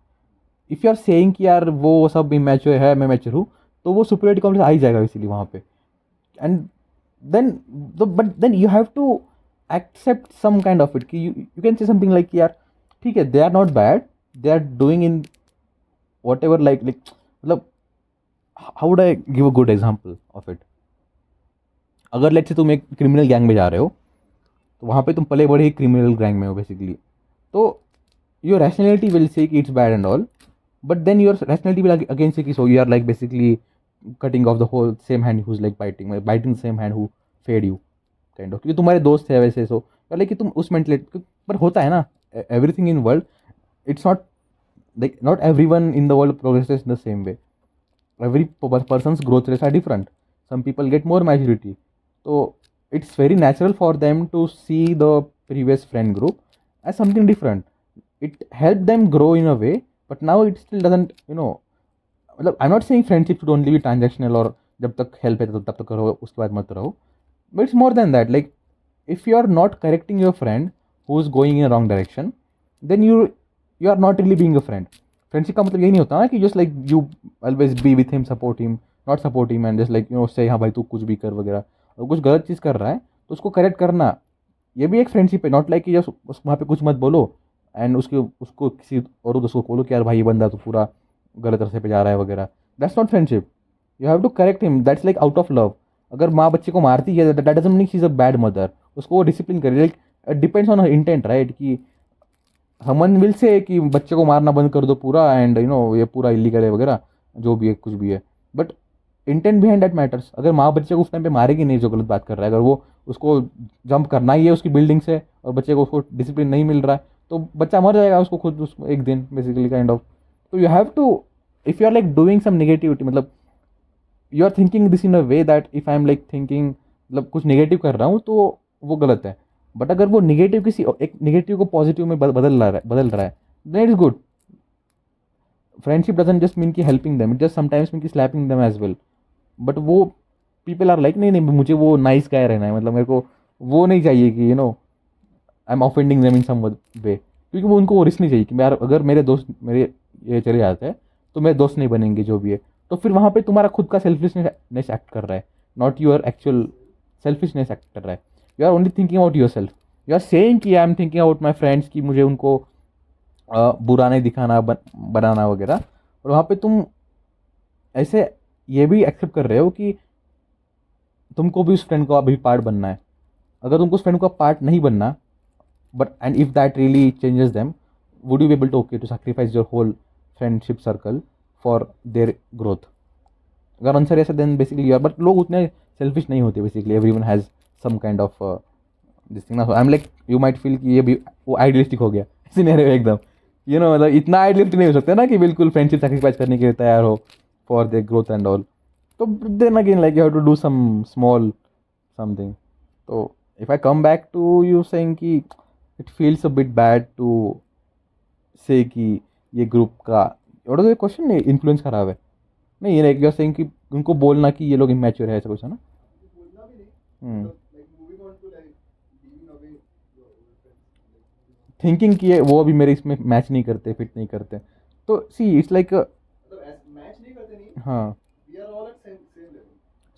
[SPEAKER 1] If you are saying कि यार वो सब इमेच्योर है, मैं मैच्योर हूँ, तो वो सुपरियरिटी कॉम्प्लेक्स आ ही जाएगा इसीलिए वहाँ पे. And then but then you have to accept some kind of it कि you can say something like यार ठीक है, they are not bad, they are doing in what ever मतलब how would I give a good example of it. अगर let's say तुम एक criminal gang में जा रहे हो, तो वहाँ पे तुम पले बड़े ही क्रिमिनल गैंग में हो बेसिकली, तो योर रैशनैलिटी विल से कि it's bad and all, but then your rationality will again say कि so you are like basically cutting off the whole same hand who's like biting the same hand who fed you kind of, क्योंकि तुम्हारे दोस्त है वैसे, so like कि तुम उस mentality पर होता है ना, everything in world, it's not like not everyone in the world progresses in the same way. Every person's growth rates are different. Some people get more maturity, so it's very natural for them to see the previous friend group as something different. It helped them grow in a way, but now it still doesn't, मतलब I am not saying friendship should only be transactional, और जब तक help है तब तक करो, उसके बाद मत रहो. But it's more than that, like if you are not correcting your friend who is going in wrong direction, then you are not really being a friend. Friendship का मतलब यही नहीं होता ना कि just like you always be with him, support him, not support him and just like say हाँ भाई तू कुछ भी कर वगैरह. और कुछ गलत चीज़ कर रहा है तो उसको करेक्ट करना, ये भी एक फ्रेंडशिप है. नॉट लाइक कि जस्ट वहाँ पे कुछ मत बोलो एंड उसको किसी और दोस्त को बोलो कि यार भाई ये बंदा तो पूरा गलत रास्ते पे जा रहा है वगैरह. That's not friendship. You have to correct him, that's like out of love. अगर माँ बच्चे को मारती है, that doesn't mean she is a bad mother. उसको वो डिसिप्लिन करे, like depends on intent, right. कि समन विल से कि बच्चे को मारना बंद कर दो पूरा एंड ये पूरा इलीगल है वगैरह, जो भी है कुछ भी है, but intent behind that matters. अगर माँ बच्चे को उस टाइम पे मारेगी नहीं जो गलत बात कर रहा है, अगर वो उसको जंप करना ही है उसकी बिल्डिंग से और बच्चे को उसको डिसिप्लिन नहीं मिल रहा है, तो बच्चा मर जाएगा उसको खुद उस एक दिन बेसिकली काइंड ऑफ. तो you have to, if you are like doing some negativity, मतलब you are thinking this in a way that if I am like thinking, मतलब कुछ नेगेटिव कर रहा हूँ तो वो गलत है. बट अगर वो नेगेटिव किसी एक नेगेटिव को पॉजिटिव में बदल रहा है then it is good. Friendship doesn't just mean की helping them, it just sometimes mean की slapping them as well. But वो पीपल आर लाइक नहीं नहीं मुझे वो नाइस गाय रहना है, मतलब मेरे को वो नहीं चाहिए कि I am offending them in some way, क्योंकि वो उनको वो रिस्क नहीं चाहिए कि यार अगर मेरे दोस्त मेरे ये चले जाते हैं तो मेरे दोस्त नहीं बनेंगे जो भी है. तो फिर वहाँ पे तुम्हारा खुद का सेल्फिशनेस एक्ट कर रहा है, not your actual selfishness act कर रहा है. You are only thinking about yourself. You are saying कि I am thinking about my friends, कि मुझे उनको बुरा नहीं दिखाना, बनाना वगैरह. और वहाँ पे तुम ऐसे ये भी एक्सेप्ट कर रहे हो कि तुमको भी उस फ्रेंड का अभी पार्ट बनना है. अगर तुमको उस फ्रेंड का पार्ट नहीं बनना, but and if that really changes them, would you be able to okay to sacrifice your whole friendship circle for their growth? अगर आंसर ऐसा देन बेसिकली यार, बट लोग उतने सेल्फिश नहीं होते basically. Everyone has some kind of this thing ना. I am like you might feel कि ये भी वो आइडियलिस्टिक हो गया सिनेरियो एकदम, मतलब इतना आइडियलिस्टिक नहीं हो सकता ना कि बिल्कुल फ्रेंडशिप सैक्रिफाइस करने के लिए तैयार हो for their growth and all. तो then again like you have to do some small something. तो if I come back to you saying कि it feels a bit bad to say कि ये ग्रुप का और तो क्वेश्चन नहीं influence खराब है. नहीं ये लाइक यू आर सेइंग कि उनको बोलना कि ये लोग इमेच्योर है, ऐसा कुछ है ना.
[SPEAKER 2] बोलना भी नहीं
[SPEAKER 1] हम्म
[SPEAKER 2] मतलब like moving on to like leaving away your old friends like
[SPEAKER 1] thinking कि वो अभी मेरे इसमें मैच नहीं करते, फिट नहीं करते. तो सी इट्स लाइक
[SPEAKER 2] मतलब मैच नहीं करते नहीं
[SPEAKER 1] हाँ,
[SPEAKER 2] we are all at same level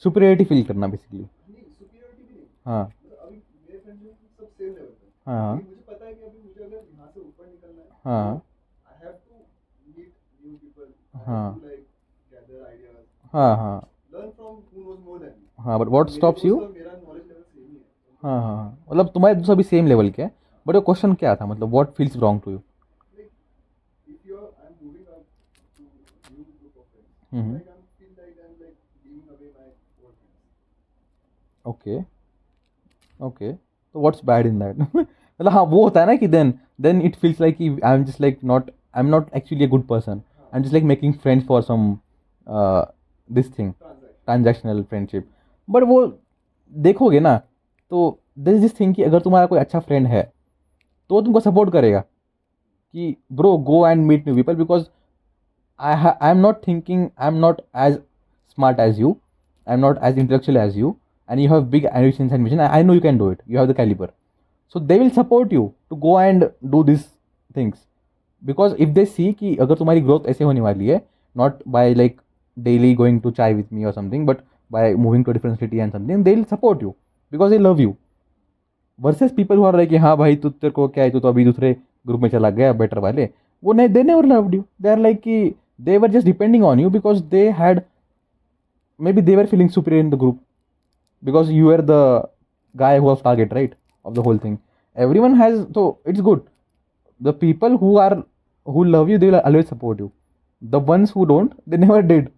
[SPEAKER 1] superiority feel करना बेसिकली.
[SPEAKER 2] नहीं सुपीरियरिटी भी नहीं
[SPEAKER 1] हाँ
[SPEAKER 2] मतलब अभी मेरे फ्रेंड्स लोग सब सेम लेवल पे
[SPEAKER 1] हाँ
[SPEAKER 2] लेकिन मुझे पता है कि अभी मुझे अगर यहाँ से ऊपर निकलना है
[SPEAKER 1] हाँ
[SPEAKER 2] I have to meet new people I
[SPEAKER 1] हाँ
[SPEAKER 2] have to like gather ideas
[SPEAKER 1] हाँ हाँ
[SPEAKER 2] learn from who knows more than me
[SPEAKER 1] हाँ. बट व्हाट
[SPEAKER 2] मेरे
[SPEAKER 1] स्टॉप्स यू?
[SPEAKER 2] दोस्त और मेरा नॉलेज लेवल सेम ही है
[SPEAKER 1] हाँ हाँ हाँ, मतलब तुम्हारे दोस्त अभी सेम लेवल के हैं, बट वो क्वेश्चन क्या था, मतलब what feels wrong to you?
[SPEAKER 2] like if you're I'm moving up to
[SPEAKER 1] hmm.
[SPEAKER 2] like I feel like I'm like giving away my old friends.
[SPEAKER 1] Okay. Okay, तो व्हाट्स बैड इन दैट? मतलब हाँ, वो होता है ना कि देन इट फील्स लाइक कि I am just like not, I am not actually a good person, I am just like making friends for some this thing,
[SPEAKER 2] Transaction.
[SPEAKER 1] Transactional friendship. But वो देखोगे ना, तो दिस इज दिस थिंग कि अगर तुम्हारा कोई अच्छा फ्रेंड है तो वो तुमको सपोर्ट करेगा कि bro go and meet new people, because I am not thinking, I am not as smart as you, I am not as intellectual as you, and you have big ambitions and vision. I know you can do it. You have the caliber. So they will support you to go and do these things. Because if they see कि अगर तुम्हारी growth ऐसे होने वाली है, not by like daily going to chai with me or something, but by moving to a different city and something, they'll support you because they love you. Versus people who are like हाँ भाई तू, तेरे को क्या है, तू तो अभी दूसरे ग्रुप में चला गया बेटर वाले, वो नहीं, they never loved you. They are like कि they were just depending on you because they had, maybe they were feeling superior in the group because you were the guy who was target, right, of the whole thing. Everyone has, so it's good. The people who love you, they will always support you. The ones who don't, they never did.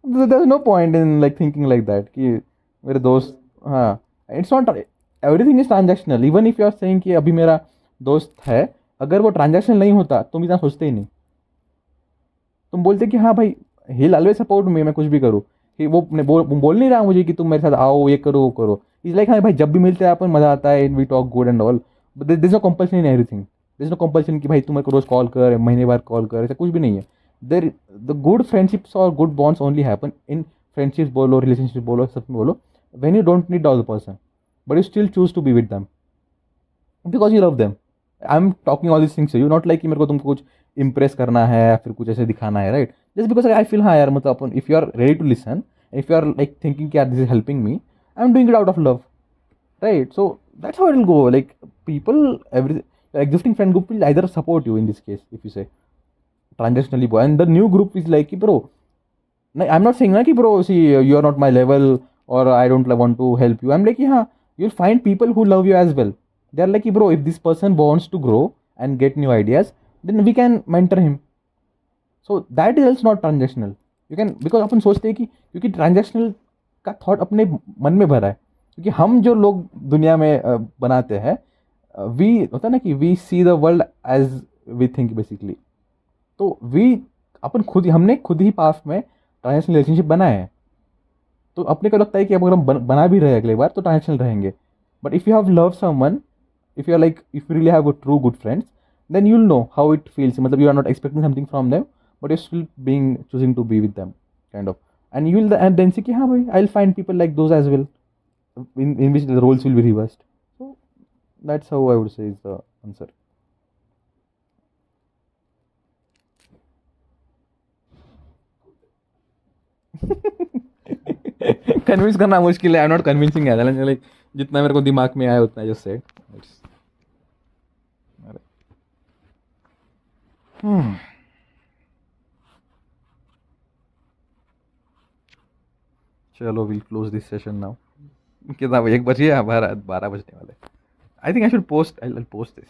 [SPEAKER 1] There's no point in like thinking like that कि मेरे दोस्त, हाँ, it's not, everything is transactional. Even if you are saying कि अभी मेरा दोस्त है, अगर वो ट्रांजैक्शनल नहीं होता तुम इतना सोचते ही नहीं. तुम बोलते कि हाँ भाई ही ऑलवेज सपोर्ट मी, मैं कुछ भी करूँ, कि वो बोल नहीं रहा मुझे कि तुम मेरे साथ आओ, ये करो वो करो. इज लाइक हाँ भाई जब भी मिलते हैं अपन मजा आता है, we talk good and all, but this is no compulsion in everything. This no compulsion कि भाई तुम मेरे को रोज कॉल कर, महीने बाद कॉल कर, ऐसा कुछ भी नहीं है. देर द गुड फ्रेंडशिप्स और good bonds only happen in friendships बोलो, रिलेशनशिप बोलो, सब में बोलो, when you don't need all the person but you still choose to be with them because you love them. I am talking all this things you, not like कि मेरे को तुमको कुछ इम्प्रेस करना है या फिर कुछ ऐसे दिखाना है, right? Just because I feel हाँ यार, मतलब अपन, if you are ready to listen, if you are like thinking यार this is helping me, I am doing it out of love, right? So that's how it will go. Like people, every existing friend group will either support you in this case if you say transactionally, bro. And the new group is like, bro, I'm not saying like, bro, see, you are not my level or I don't want to help you. I'm like, yeah, you'll find people who love you as well. They're like, bro, if this person wants to grow and get new ideas, then we can mentor him. So that is also not transactional. You can, because अपन सोचते हैं कि क्योंकि transactional का thought अपने मन में भरा है, क्योंकि हम जो लोग दुनिया में बनाते हैं, वी होता है ना कि we see the world as we think basically. तो वी अपन खुद ही, हमने खुद ही पास्ट में ट्रांजेक्शनल रिलेशनशिप बनाए हैं, तो अपने को लगता है कि अब अगर हम बना भी रहे अगले बार तो ट्रांजेक्शनल रहेंगे. But if you have love someone, if you are like, if you really have a true good friends, then you'll know how it feels. मतलब you are not expecting something from them, but you're still being choosing to be with them, kind of. And you will and then say कि हाँ भाई, I'll find people like those as well, in which the roles will be reversed. So that's how I would say is the answer. Convince करना मुश्किल है. I am not convincing है, like जितना मेरे को दिमाग में आया उतना जस्ट सेड. चलो will close this session now. कितना बजे, 1 बजे या 12 बजने वाले? I think I should post, I will post this.